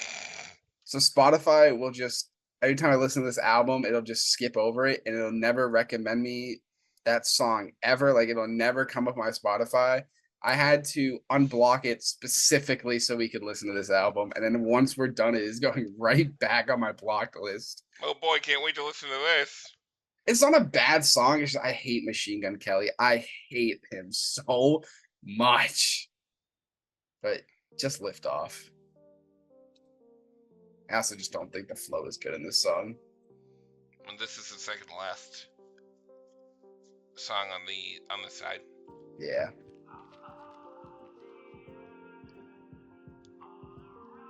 So Spotify will just every time I listen to this album, it'll just skip over it and it'll never recommend me that song ever. Like it'll never come up my Spotify. I had to unblock it specifically so we could listen to this album. And then once we're done, it is going right back on my blocked list. Oh boy, can't wait to listen to this. It's not a bad song. It's just, I hate Machine Gun Kelly. I hate him so much. But just lift off. I also just don't think the flow is good in this song. And this is the second last song on the side. Yeah.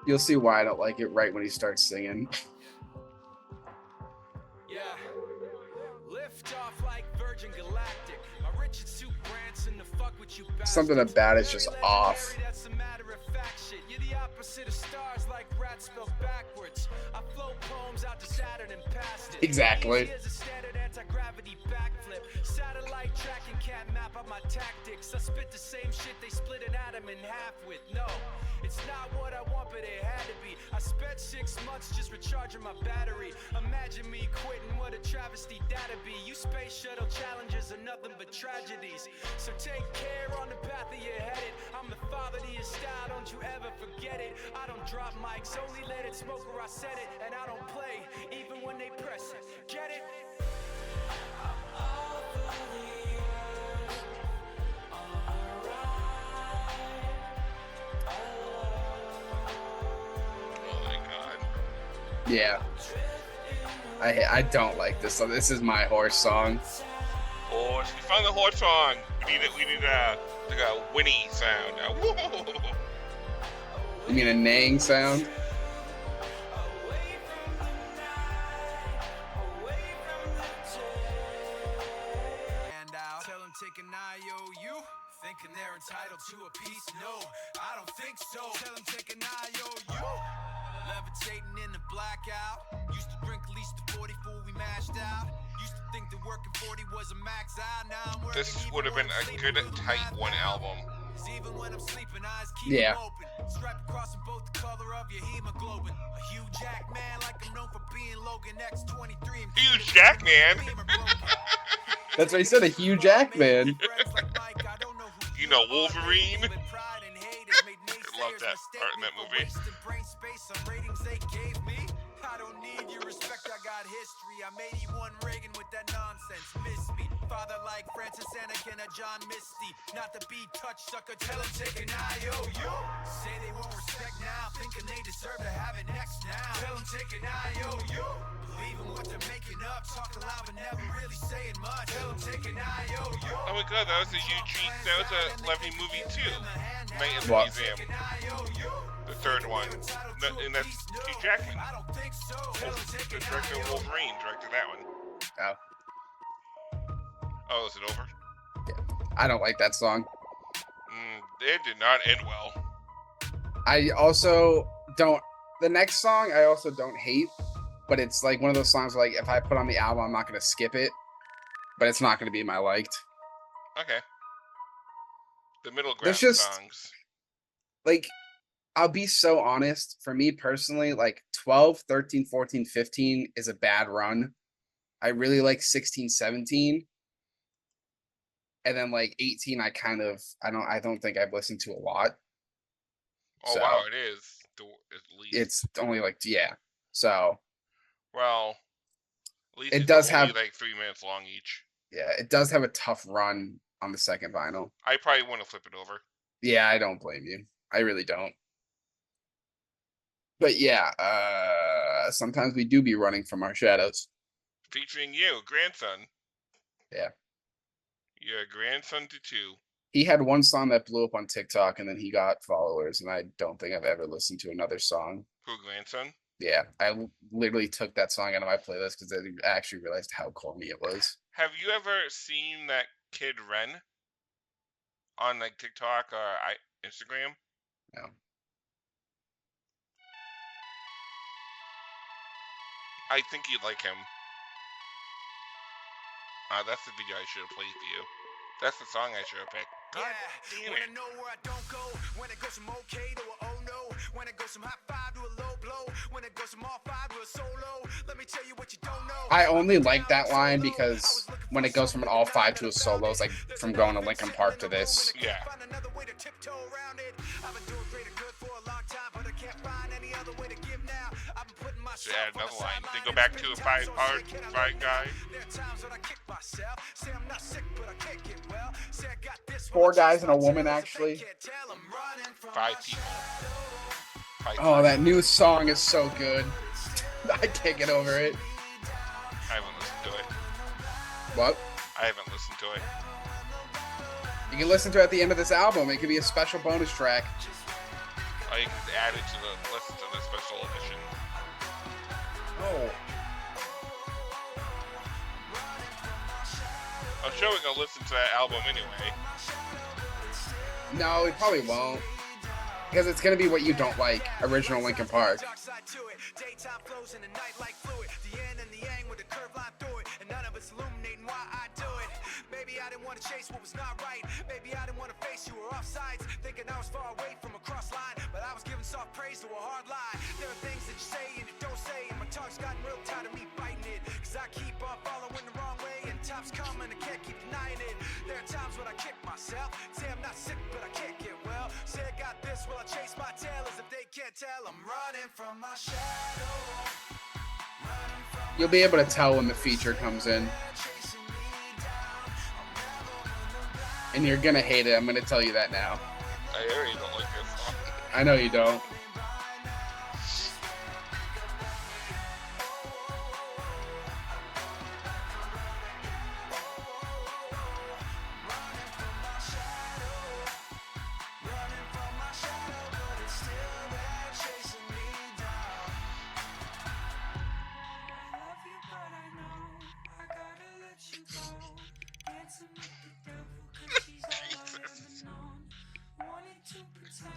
You'll see why I don't like it right when he starts singing. Yeah. Lift off like Virgin Galactic. My Richard Soup Branson to fuck with you. Something about it's just off. That's a matter of fact shit. You're the opposite of stars like rats spelled backwards. I flow poems out to Saturn and past it. Exactly. Here's a standard anti-gravity backflip. Satellite tracking can't map out my tactics. I spit the same shit they split an atom in half with. No, it's not what I want, but it had to be. I spent 6 months just recharging my battery. Imagine me quitting, what a travesty that'd be. You space shuttle challenges are nothing but tragedies. So take care on the path that you're headed. I'm the father to your style, don't you ever forget it. I don't drop mics, only let it smoke or I said it. And I don't play, even when they press it. Get it? Yeah. I don't like this song. This is my horse song. Horse. We found the horse song. We need like a whinny sound. You mean a neighing sound? Tell them take an IOU. Thinking they're entitled to a piece? No, I don't think so. Tell them take an IOU. Levitating in the blackout. Used to drink at least the 44 we mashed out. Used to think that working 40 was a max out. Now I'm working. This would have been a good tight one album. Even when I'm sleeping, eyes keep Yeah. open. Stripe across in both the color of your hemoglobin. A Hugh Jackman, like I'm known for being Logan X23. And Hugh Jackman. That's what he said, a Hugh Jackman. You know Wolverine. I love that part in that movie. I don't need your respect, I got history. I'm 81 Reagan with that nonsense. Miss me. Father like Francis Anakin, a John Misty. Not to be touched, sucker, tell him take an IOU. Say they won't respect now, thinking they deserve to have it next now. Tell them take an IOU. Believe in what they're making up, talking loud but never really saying much. Tell them take an IOU. Oh my god, that was a huge treat. That was a lovely movie too. Night in the What? Museum. The third one. And that's Hugh Jackman. The director of Wolverine directed that one. Oh. Oh, is it over? I don't like that song. It did not end well. I also don't. The next song I also don't hate, but it's like one of those songs where, like, if I put on the album, I'm not going to skip it, but it's not going to be my liked. Okay. The middle ground There's just- songs. like, I'll be so honest. For me personally, like 12, 13, 14, 15 is a bad run. I really like 16, 17. And then like 18, I don't think I've listened to a lot. Oh So wow, it is at least. it's only like, yeah. So well, at least it it's does only have, like 3 minutes long each. yeah, it does have a tough run on the second vinyl. I probably want to flip it over. Yeah, I don't blame you. I really don't. But yeah, sometimes we do be running from our shadows. Featuring you, grandson. Yeah. You're a grandson to 2. He had one song that blew up on TikTok and then he got followers, and I don't think I've ever listened to another song. Who, grandson? Yeah, I literally took that song out of my playlist because I actually realized how corny it was. Have you ever seen that kid Ren on like TikTok or Instagram? No. I think you'd like him. That's the video I should have played for you. That's the song I should have picked. God damn it. When I know where I don't go, when it goes from okay to a oh no, when it goes from high five to a low blow, when it goes from all five to a solo, let me tell you what you don't know. I only like that line because when it goes from an all five to a solo, it's like from going to Linkin Park to this. Yeah. Should add another line. Then go back to a 5-part 5 guy. 4 guys and a woman, actually. 5 people. 5 Oh, that new song is so good. I can't get over it. I haven't listened to it. What? I haven't listened to it. You can listen to it at the end of this album. It could be a special bonus track. Oh, you can add it to the listen to the special edition. Oh. I'm sure we're gonna listen to that album anyway. No, we probably won't. Because it's gonna be what you don't like. Original Linkin Park. Maybe I didn't want to chase what was not right. Maybe I didn't want to face you or off sides. Thinking I was far away from a cross line. But I was giving soft praise to a hard lie. There are things that you say and you don't say. And my tongue's gotten real tired of me biting it. Cause I keep on following the wrong way. And time's coming, I can't keep denying it. There are times when I kick myself. Say I'm not sick, but I can't get well. Say I got this while I chase my tail. As if they can't tell, I'm running from my shadow. You'll be able to tell when the feature comes in. And you're gonna hate it. I'm gonna tell you that now. I already don't like this song. I know you don't.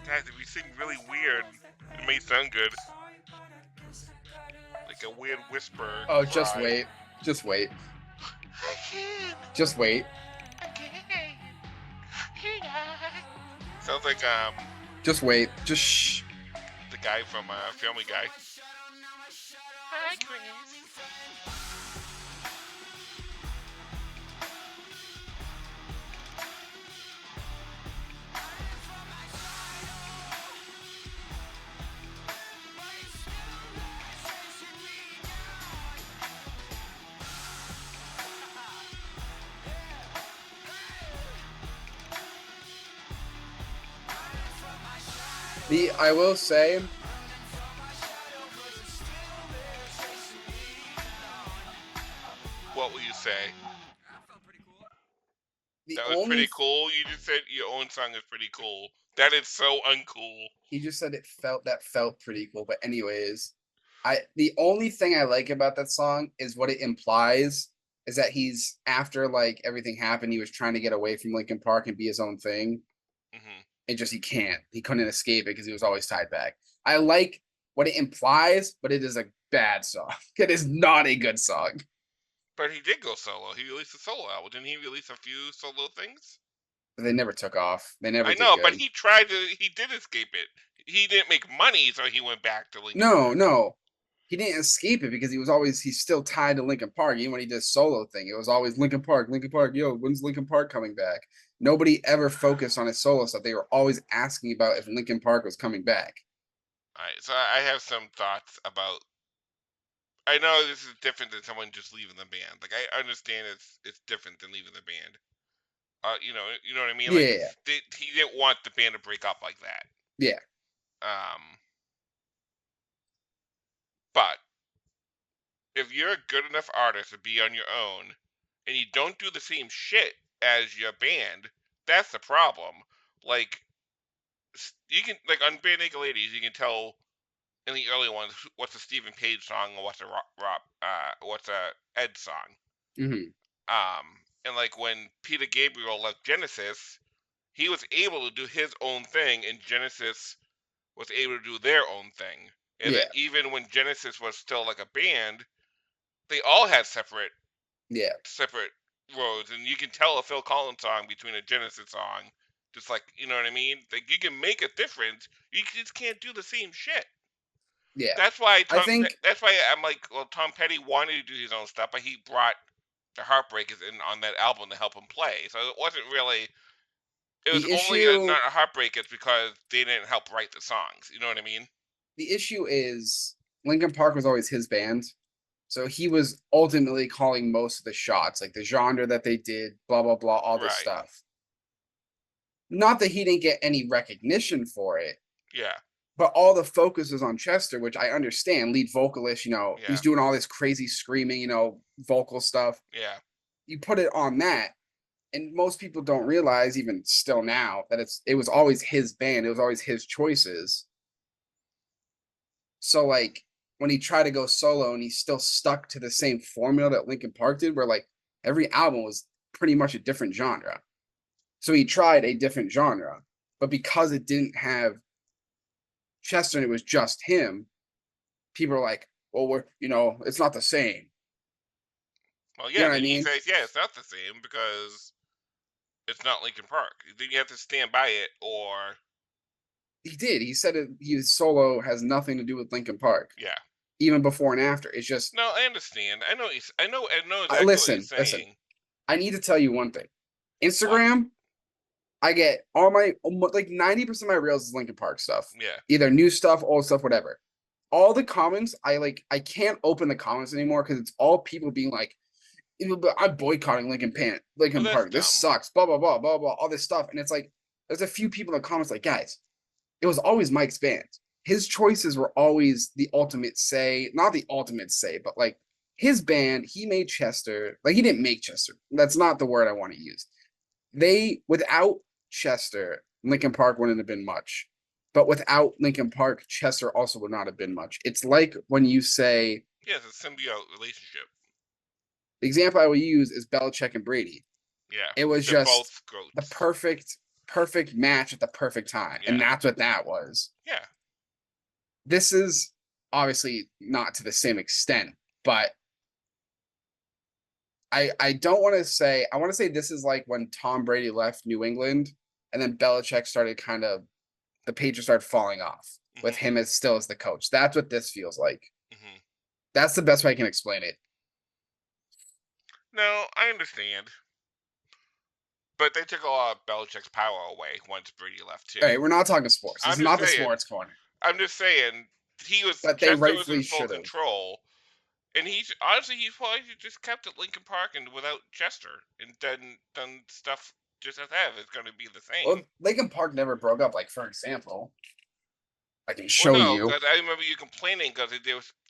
Guys, if you sing really weird, it may sound good. Like a weird whisper. Oh, just cry. wait. Just wait. Just wait. Sounds like Just wait. Just shh. the guy from Family Guy. Hi, Chris. I will say, What will you say? the That was only pretty cool. You just said your own song is pretty cool. That is so uncool. he just said that felt pretty cool. But anyways, the only thing I like about that song is what it implies is that he's after like everything happened, he was trying to get away from Linkin Park and be his own thing. Mm-hmm. And just he couldn't escape it because he was always tied back. I like what it implies, but it is a bad song. It is not a good song. But he did go solo. He released a solo album. Didn't he release a few solo things? They never took off. They never I did know, good. but he did escape it. He didn't make money, so he went back to Linkin Park. No. He didn't escape it because he's still tied to Linkin Park. Even when he did a solo thing, it was always Linkin Park. Yo, when's Linkin Park coming back? Nobody ever focused on his solo stuff. They were always asking about if Linkin Park was coming back. Alright, so I have some thoughts about. I know this is different than someone just leaving the band. Like I understand it's different than leaving the band. You know what I mean? Like Yeah. he didn't want the band to break up like that. Yeah. But if you're a good enough artist to be on your own, and you don't do the same shit as your band, that's the problem. Like you can like on Bare Naked Ladies, you can tell in the early ones what's a Stephen Page song and what's a Ed song. Mm-hmm. And like when Peter Gabriel left Genesis, he was able to do his own thing, and Genesis was able to do their own thing. And then even when Genesis was still like a band, they all had separate roads, and you can tell a Phil Collins song between a Genesis song. Just like, you know what I mean? Like you can make a difference. You just can't do the same shit. Yeah. That's why I'm like, well, Tom Petty wanted to do his own stuff, but he brought the Heartbreakers in on that album to help him play. So it wasn't really. It was only not a Heartbreakers because they didn't help write the songs. You know what I mean? The issue is Linkin Park was always his band. So he was ultimately calling most of the shots, like the genre that they did, blah, blah, blah, all this stuff. Not that he didn't get any recognition for it. Yeah. But all the focus is on Chester, which I understand, lead vocalist, he's doing all this crazy screaming, vocal stuff. Yeah. You put it on that, and most people don't realize, even still now, that it was always his band. It was always his choices. So, like, when he tried to go solo and he still stuck to the same formula that Linkin Park did, where, like, every album was pretty much a different genre. So he tried a different genre. But because it didn't have Chester and it was just him, people are like, well, it's not the same. Well, yeah, then he says, yeah, it's not the same because it's not Linkin Park. Then you have to stand by it, or he did. He said his solo has nothing to do with Linkin Park. Yeah. Even before and after, it's just. No, I understand. I know exactly what he's saying. Listen. I need to tell you one thing. Instagram, I get all my 90% of my reels is Linkin Park stuff. Yeah. Either new stuff, old stuff, whatever. All the comments, I can't open the comments anymore because it's all people being like, I'm boycotting Linkin Park. This sucks. Blah blah blah blah blah. All this stuff, and it's like there's a few people in the comments like, guys, it was always Mike's band. His choices were always the ultimate say, not the ultimate say, but like his band. He made Chester. Like he didn't make Chester. That's not the word I want to use. Without Chester, Linkin Park wouldn't have been much. But without Linkin Park, Chester also would not have been much. It's like when you say, yeah, it's a symbiote relationship. The example I will use is Belichick and Brady. Yeah. It was just the perfect match at the perfect time. Yeah. And that's what that was. Yeah. This is obviously not to the same extent, but I don't want to say, I want to say this is like when Tom Brady left New England and then Belichick started the Patriots started falling off with him as the coach. That's what this feels like. Mm-hmm. That's the best way I can explain it. No, I understand. But they took a lot of Belichick's power away once Brady left, too. All right, we're not talking sports. This is not the sports corner. I'm just saying, Chester was in full control. And he probably just kept it Linkin Park and without Chester. And done stuff just as that. It's going to be the same. Well, Linkin Park never broke up, like, for example. I can show you. Because I remember you complaining because they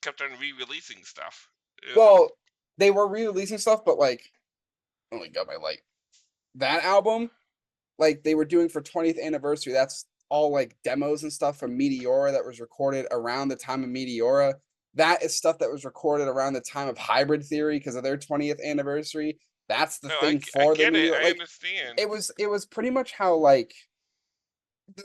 kept on re-releasing stuff. Well, they were re-releasing stuff, but like, I only got my light. That album, like they were doing for 20th anniversary. That's all like demos and stuff from Meteora that was recorded around the time of Meteora. That is stuff that was recorded around the time of Hybrid Theory because of their 20th anniversary. That's the thing for the Meteora. I understand. It was pretty much how like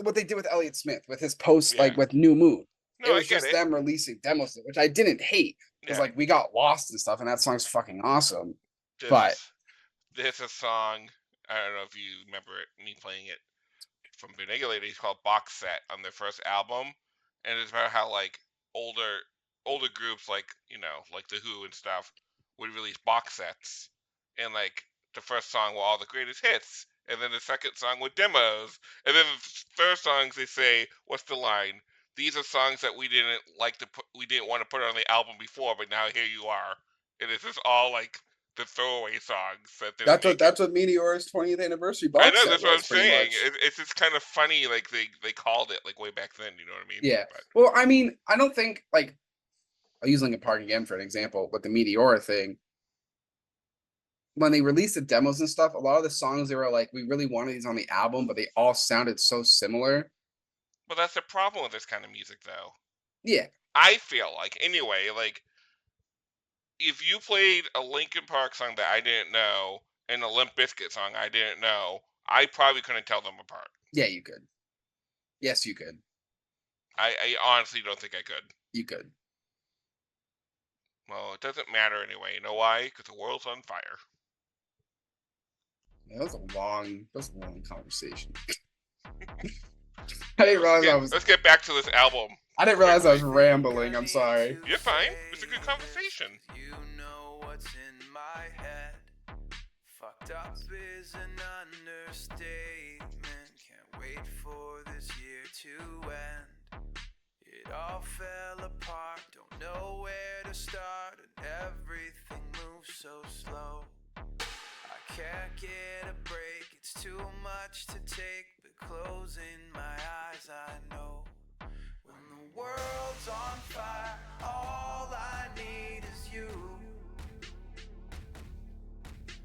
what they did with Elliott Smith with his post like with New Moon. No, it was just them releasing demos, which I didn't hate. Because like we got lost and stuff, and that song's fucking awesome. There's a song I don't know if you remember me playing it from Benegulator. It's called Box Set on their first album, and it's about how like older groups like like the Who and stuff would release box sets, and like the first song were all the greatest hits, and then the second song were demos, and then the third songs they say, what's the line? These are songs that we didn't want to put on the album before, but now here you are, and it's just all like the throwaway songs that didn't make it. That's what Meteor's 20th anniversary I box know set that's what I'm was, pretty saying. much. It's just kind of funny, like they called it like way back then. You know what I mean? Yeah. But, Well, I mean, I don't think like I'll use Linkin Park again for an example, but the Meteora thing. When they released the demos and stuff, a lot of the songs they were like, we really wanted these on the album, but they all sounded so similar. but that's the problem with this kind of music, though. Yeah. I feel like anyway, like if you played a Linkin Park song that I didn't know and a Limp Bizkit song I didn't know, I probably couldn't tell them apart. Yeah, you could. Yes, you could. I honestly don't think I could. You could. Well, it doesn't matter anyway. You know why? Because the world's on fire. Yeah, that was a long conversation. I didn't realize Let's get back to this album. I didn't realize I was rambling. I'm sorry. You're fine. It's a good conversation. You know what's in my head. Fucked up is an understatement. Can't wait for this year to end. It all fell apart. Don't know where to start, and everything moves so slow. I can't get a break. It's too much to take, but closing my eyes, I know. When the world's on fire, all I need is you.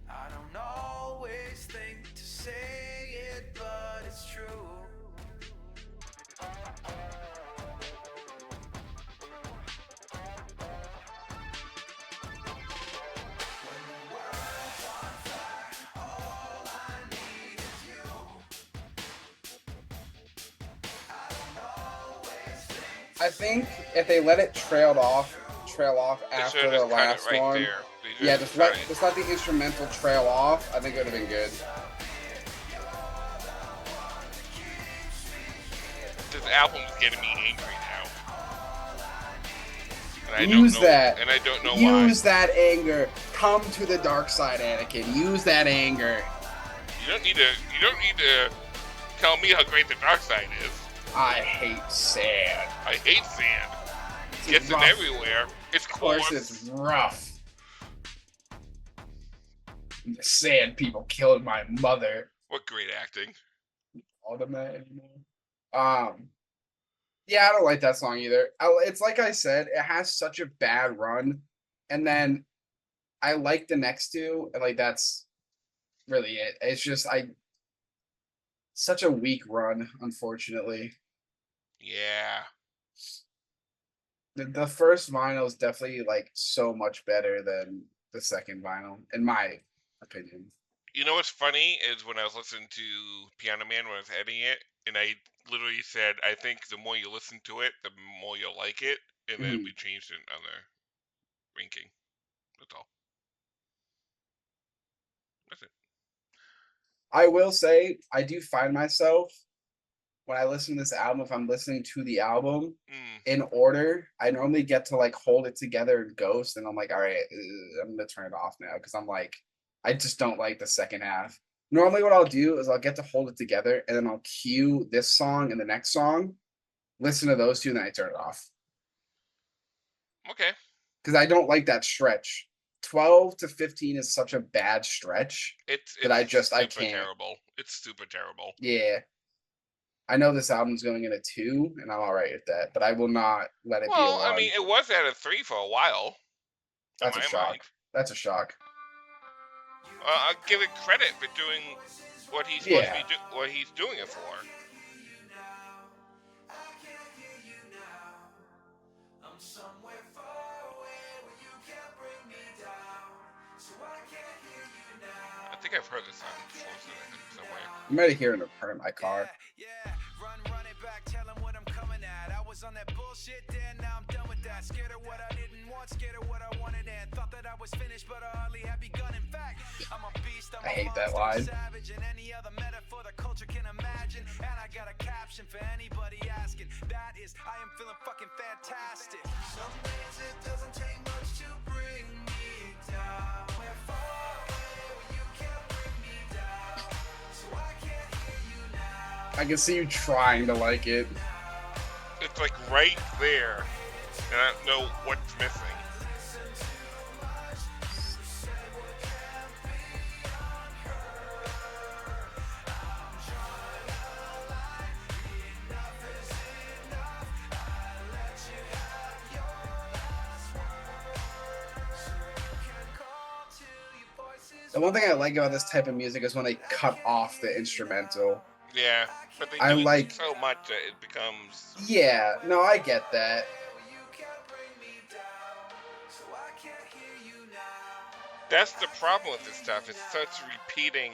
I don't always think to say it, but it's true. I think if they let it trail off after the last one. Yeah, just let the instrumental trail off. I think it would have been good. This album is getting me angry now. And I don't know why. Use that anger. Come to the dark side, Anakin. Use that anger. You don't need to tell me how great the dark side is. I hate sand. I hate sand. It gets in everywhere. It's coarse. Of course, it's rough. The sand people killed my mother. What great acting. Yeah, I don't like that song either. It's like I said, it has such a bad run, and then I like the next two, and like that's really it. It's just such a weak run, unfortunately. Yeah. The first vinyl is definitely like so much better than the second vinyl, in my opinion. You know what's funny is when I was listening to Piano Man when I was editing it, and I literally said, I think the more you listen to it, the more you'll like it, and then we changed it on the ranking. That's all. That's it. I will say, I do find myself, when I listen to this album, if I'm listening to the album in order, I normally get to like hold it together and Ghost, and I'm like, all right, I'm gonna turn it off now, because I'm like, I just don't like the second half. Normally what I'll do is I'll get to hold it together, and then I'll cue this song and the next song, listen to those two, and then I turn it off. Okay. Because I don't like that stretch. 12 to 15 is such a bad stretch that I can't. Terrible. It's super terrible. Yeah. I know this album's going in a 2, and I'm all right with that, but I will not let it be a 1. Well, I mean, it was at a 3 for a while. That's a shock. That's a shock. I'll give it credit for doing what he's supposed to be what he's doing it for. I think I've heard this song before somewhere. You might have heard it in my car. was on that bullshit then, now I'm done with that. Scared of what I didn't want, scared of what I wanted, and thought that I was finished, but I hardly had begun. In fact, I'm a beast, I'm I a hate that monster, line. savage, and any other metaphor the culture can imagine. And I got a caption for anybody asking. That is, I am feeling fucking fantastic. Some days it doesn't take much to bring me down. We're far away when you can't bring me down. So I can't hear you now. I can see you trying to like it. It's like right there, and I don't know what's missing. The one thing I like about this type of music is when they cut off the instrumental. Yeah, but they I do like- it so much that it becomes. Yeah, no, I get that. That's the problem with this stuff. It's such repeating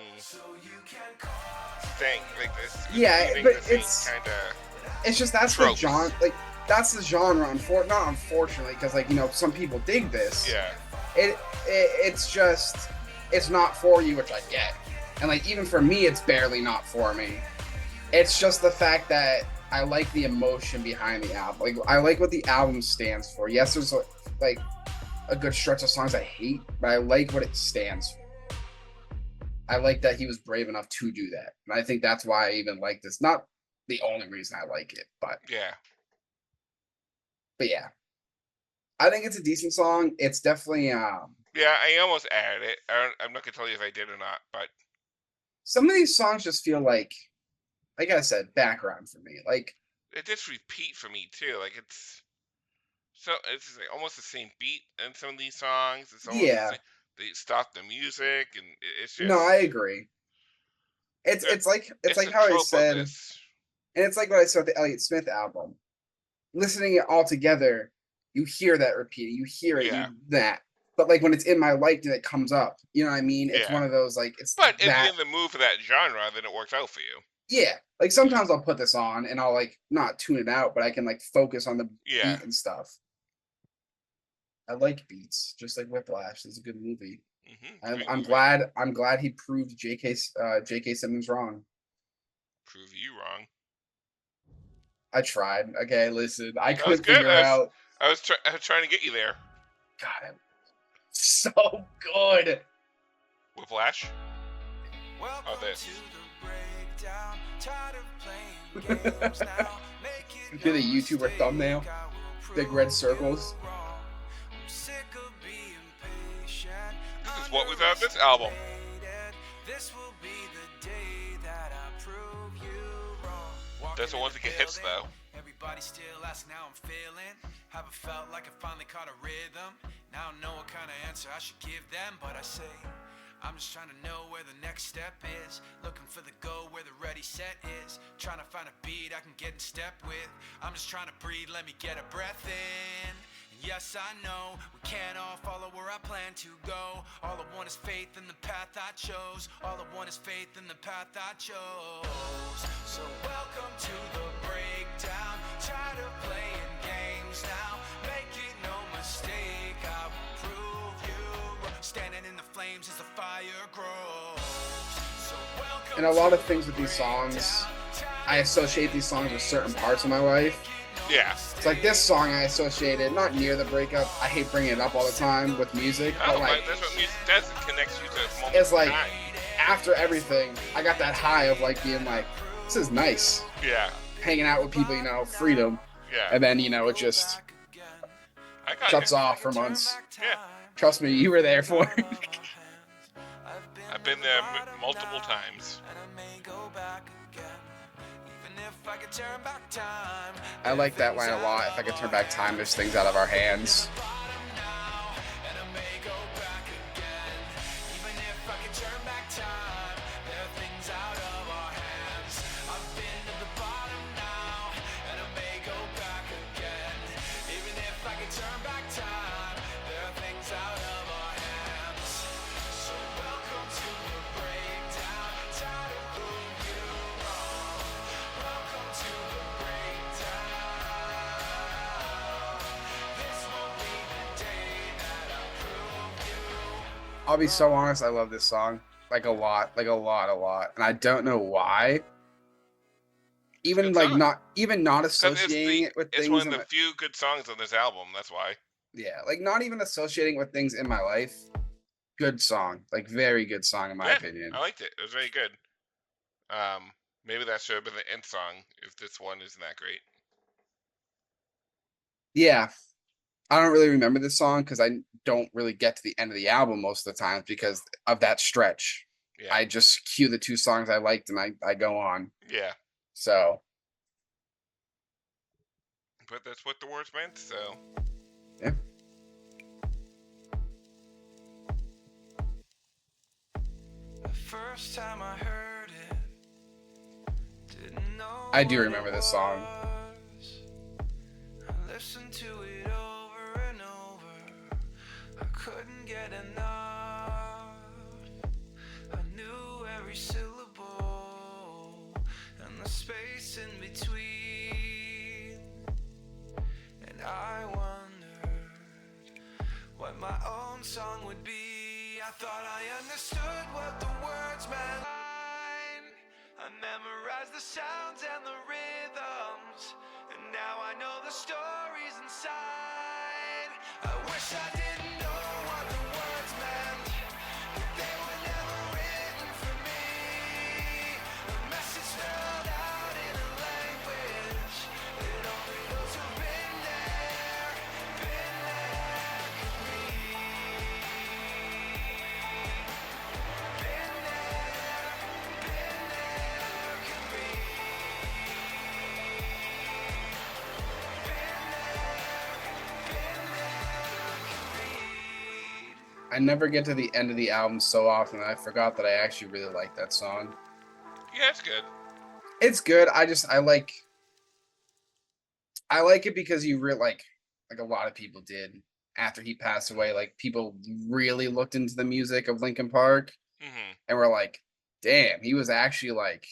thing, like this. Yeah, repeating but the same it's- kind of. It's just that's Tropes. the genre. Like that's the genre. Not unfortunately, because like some people dig this. Yeah. It's just it's not for you, which I get. And like even for me, it's barely not for me. It's just the fact that I like the emotion behind the album. Like I like what the album stands for. Yes, there's like a good stretch of songs I hate, but I like what it stands for. I like that he was brave enough to do that, and I think that's why I even like this. Not the only reason I like it, but Yeah. yeah, I think it's a decent song. It's definitely Yeah, I almost added it. I'm not gonna tell you if I did or not, but some of these songs just feel like I said, background for me. Like it just repeat for me too. Like it's like almost the same beat in some of these songs. It's almost Yeah. the same, they stop the music and it's just no, I agree. It's like a how I trope of said, this. and it's like what I said with the Elliott Smith album. Listening it all together, you hear that repeating, you hear it, Yeah. that. But like when it's in my liked and it comes up, you know what I mean? It's Yeah. one of those like it's But if that. you're in the mood for that genre, then it works out for you. Yeah, like sometimes I'll put this on and I'll like not tune it out, but I can like focus on the Yeah. beat and stuff. I like beats, just like Whiplash. It's a good movie. I'm glad he proved J.K. Simmons wrong. Prove you wrong. I tried. Okay, listen, I That was couldn't good. figure out. I was trying to get you there. God, so good. Whiplash. Oh, this. You hear the YouTuber thumbnail? Big red circles. This is what was on this album. That's the ones that get hits though. Everybody still asking how I'm feeling. Haven't felt like I finally caught a rhythm. Now I know what kind of answer I should give them, but I say I'm just trying to know where the next step is. Looking for the go where the ready set is. Trying to find a beat I can get in step with. I'm just trying to breathe, let me get a breath in. And yes, I know we can't all follow where I plan to go. All I want is faith in the path I chose. All I want is faith in the path I chose. So welcome to the breakdown. Tired of playing games now. Make it no mistake, I will prove you wrong. Standing in the flames as the fire grows. So welcome. And a lot of things with these songs, I associate these songs with certain parts of my life. Yeah. It's like this song I associated not near the breakup. I hate bringing it up all the time with music, I but don't like mind. That's what music does. It connects you to a moment it's in like time. after everything, I got that high of like being like, this is nice. Yeah. Hanging out with people, freedom. Yeah. And then, it just I got shuts it. off for months. Yeah. Trust me, you were there for it. I've been there multiple times. I like that line a lot. If I could turn back time, there's things out of our hands. I'll be so honest, I love this song. Like a lot. And I don't know why. Even good like song. not Because associating it with it's things one of in the my, few good songs on this album. That's why. yeah, like not even associating with things in my life. Good song. Like very good song in my Yeah, opinion. I liked it. It was very good. Maybe that should have been the end song if this one isn't that great. Yeah. I don't really remember this song because I don't really get to the end of the album most of the time because of that stretch. Yeah. I just cue the 2 songs I liked and I go on. Yeah. So But that's what the words meant, so. yeah. The first time I heard it, didn't know I do remember this song. I listened to it over and over. I couldn't get enough. I knew every syllable and the space in between. And I wondered what my own song would be. I thought I understood what the words meant. I memorized the sounds and the rhythms, and now I know the stories inside. I wish I didn't know what the words meant, that they were never written for me. A message spelled out in a language that only those who've been there can read. Been there can read. I never get to the end of the album so often that I forgot that I actually really like that song. Yeah, it's good. It's good. I like it because you really like a lot of people did after he passed away. Like people really looked into the music of Linkin Park and were like, damn, he was actually like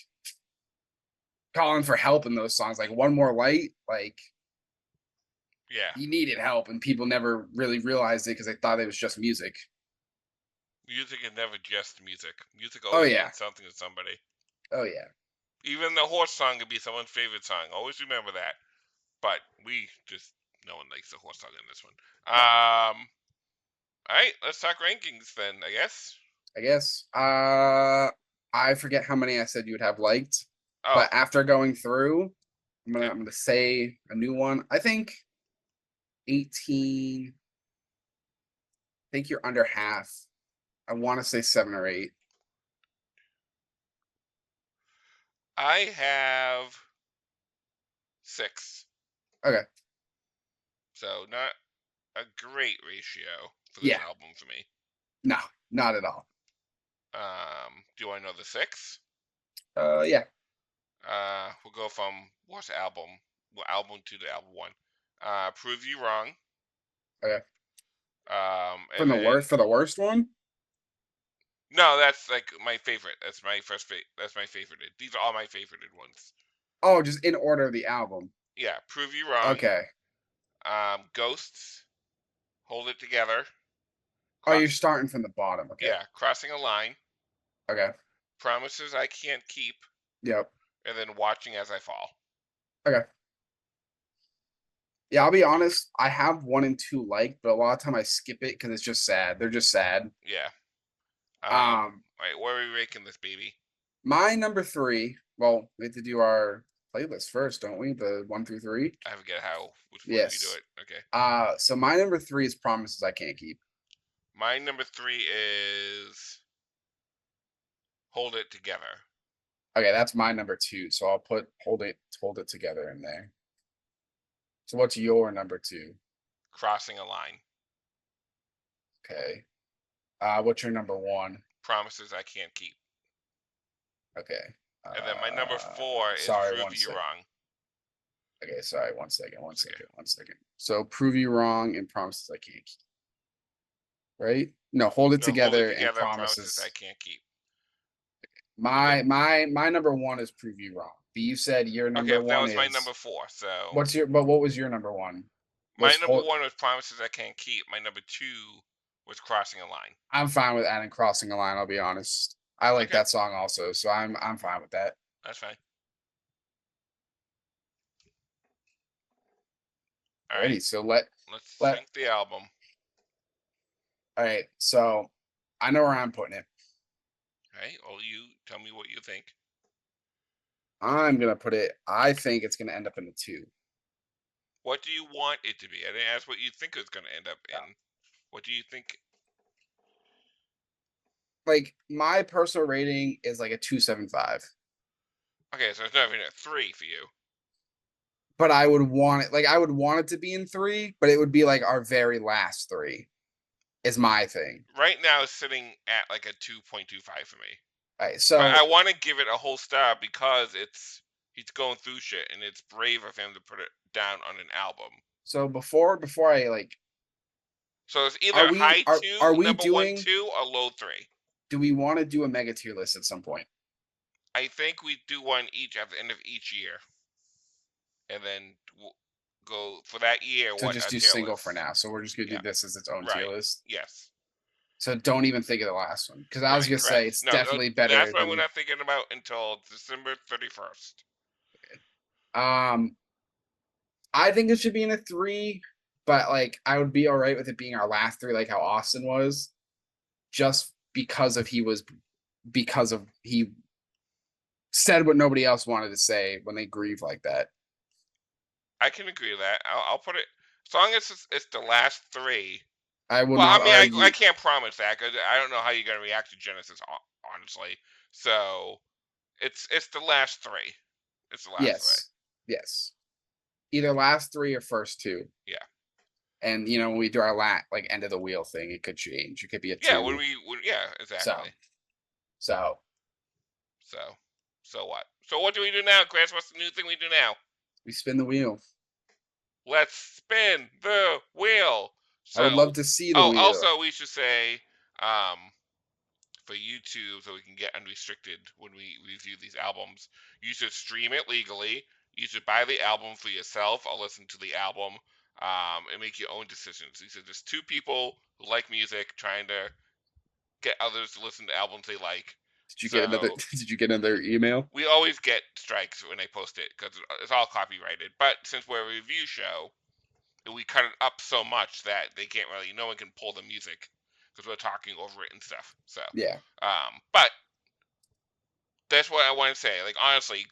calling for help in those songs. Like One More Light, like Yeah. he needed help and people never really realized it because they thought it was just music. Music is never just music. Music Oh always yeah. means something to somebody. Oh yeah. Even the horse song could be someone's favorite song. Always remember that. But no one likes the horse song in this one. Alright, let's talk rankings then, I guess. I forget how many I said you would have liked, Oh, but after going through, I'm okay. gonna say a new one. I think 18. I think you're under half. I want to say 7 or 8. I have 6. Okay. So not a great ratio for this Yeah. album for me. No, not at all. Do I know the 6? Yeah. We'll go from what album? Well, album 2 to album 1. Prove You Wrong. Okay. For the worst one? No, that's like my favorite. That's my favorite. These are all my favorited ones. Oh, just in order of the album. Yeah, Prove You Wrong. Okay. Ghosts. Hold It Together. Oh, you're starting from the bottom. Okay. Yeah, Crossing a Line. Okay. Promises I Can't Keep. Yep. And then Watching as I Fall. Okay. Yeah, I'll be honest. I have 1 and 2 liked, but a lot of time I skip it because it's just sad. They're just sad. Yeah. Right, where are we ranking this baby? My number 3. Well, we have to do our playlist first, don't we? The 1 through 3. I forget which one Yes. we do it. Okay. So my number 3 is Promises I Can't Keep. My number 3 is Hold It Together. Okay, that's my number 2. So I'll put Hold It Together in there. So what's your number 2? Crossing a Line. Okay. What's your number 1? Promises I Can't Keep. Okay. And then my number 4 is Prove You Wrong. Okay, sorry, one second. So Prove You Wrong and Promises I Can't Keep. Right? No, Hold It Together and Promises I Can't Keep. My number 1 is Prove You Wrong. But you said your number 1 that was is my number 4. So what was your number 1? My number 1 was Promises I Can't Keep. My number 2 was Crossing a Line. I'm fine with adding Crossing a Line, I'll be honest. I like Okay. that song also, so I'm fine with that. That's fine. All right. Alrighty, so Let's sync the album. All right, so I know where I'm putting it. All right. Well, you tell me what you think. I'm gonna put it. I think it's gonna end up in the 2. What do you want it to be? I didn't ask what you think it's going to end up in. What do you think? Like my personal rating is like a 2.75. Okay, so it's not even a 3 for you. But I would want it. Like I would want it to be in 3, but it would be like our very last 3. Is my thing. Right now, it's sitting at like a 2.25 for me. All right, so but I want to give it a whole star because he's going through shit, and it's brave of him to put it down on an album. So before I like. So it's either high 2, are we number doing 1, 2, or low 3. Do we want to do a mega tier list at some point? I think we do one each at the end of each year, and then we'll go for that year. So just do single for now. So we're just gonna do this as its own tier list. Yes. So don't even think of the last one because I was gonna say it's definitely better. That's why we're not thinking about until December 31st. I think it should be in a 3, but like I would be all right with it being our last 3, like how Austin was, just because he said what nobody else wanted to say when they grieve like that. I can agree with that. I'll put it as long as it's the last 3. I will. Well, not I mean, I can't promise that because I don't know how you're gonna react to Genesis, honestly. So it's the last 3. It's the last 3. Yes. Either last 3 or first 2. Yeah. And when we do our like end of the wheel thing, it could change. It could be a 2. Yeah, exactly. So what? So what do we do now, Chris? What's the new thing we do now? We spin the wheel. Let's spin the wheel. So, I would love to see the wheel. Also, we should say, for YouTube, so we can get unrestricted when we review these albums, you should stream it legally. You should buy the album for yourself or listen to the album and make your own decisions. These are just 2 people who like music trying to get others to listen to albums they like. Did you get another email? We always get strikes when they post it because it's all copyrighted. But since we're a review show, we cut it up so much that no one can pull the music because we're talking over it and stuff. So yeah. But that's what I want to say. Like honestly,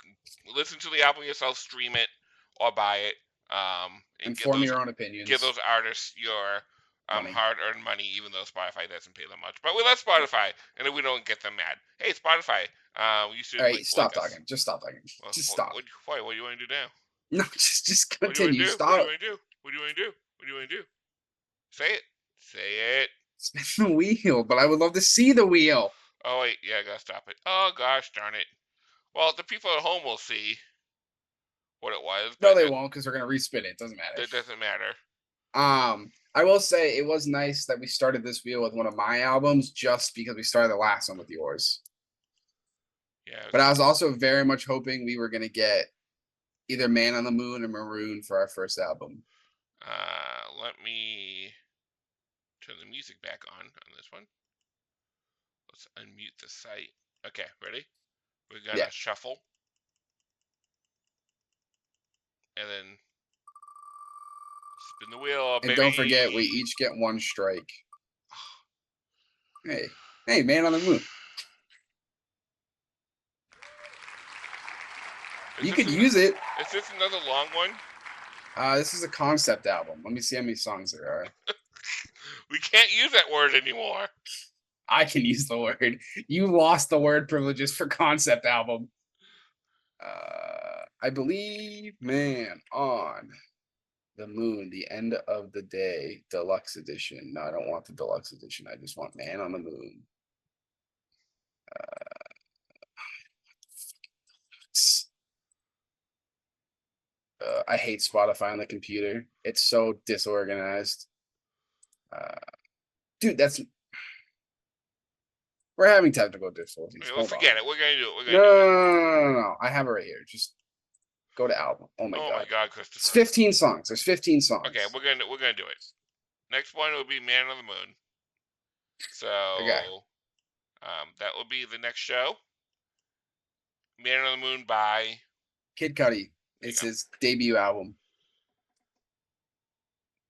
listen to the album yourself, stream it, or buy it. And form your own opinions. Give those artists your hard-earned money, even though Spotify doesn't pay them much. But we love Spotify, and then we don't get them mad. Hey, Spotify, you should. All right, stop talking. Just stop talking. Well, just stop. What do you want to do now? No, just continue. Stop. What do you want to do? What do you want to do? What do you want to do? Say it. Say it. Spin the wheel, but I would love to see the wheel. Oh wait, yeah, I gotta stop it. Oh gosh, darn it. Well, the people at home will see what it was. No, they won't because they're gonna respin it. It doesn't matter. It doesn't matter. I will say it was nice that we started this wheel with one of my albums just because we started the last one with yours. Yeah. But I was also very much hoping we were gonna get either Man on the Moon or Maroon for our first album. Let me turn the music back on this one. Let's unmute the site. Okay, ready? We're gonna shuffle. And then spin the wheel, baby. And don't forget, we each get 1 strike. Hey, Man on the Moon. You could use it. Is this another long one? This is a concept album. Let me see how many songs there are. We can't use that word anymore. I can use the word. You lost the word privileges for concept album. I believe Man on the Moon, the End of the Day, Deluxe Edition. No, I don't want the Deluxe Edition. I just want Man on the Moon. I hate Spotify on the computer. It's so disorganized. Dude, we're having technical difficulties. We'll forget it. We're gonna do it. No. I have it right here. Just go to album. Oh my god, Christopher. It's 15 songs. There's 15 songs. Okay, we're gonna do it. Next one will be Man on the Moon. So, Okay. that will be the next show. Man on the Moon by Kid Cudi. There you It's go. his debut album.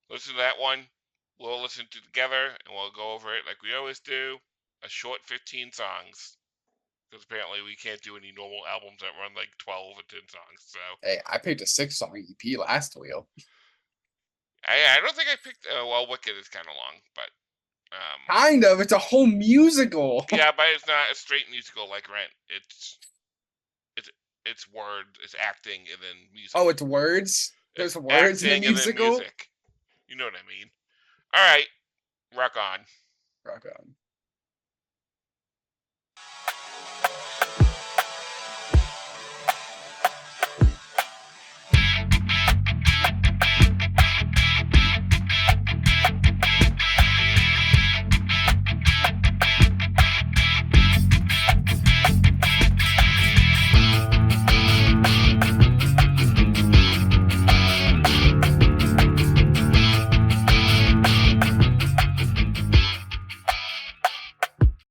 Listen to that one. We'll listen to it together, and we'll go over it like we always do. A short 15 songs. Because apparently we can't do any normal albums that run like 12 or 10 songs. So Hey, I picked a 6-song EP last wheel. I don't think I picked. Well, Wicked is kind of long, but Kind of. It's a whole musical. yeah, but it's not a straight musical like Rent. It's word, it's acting, and then music. Oh, it's words. There's It's words in the acting and then musical. music. You know what I mean? All right, rock on. Rock on.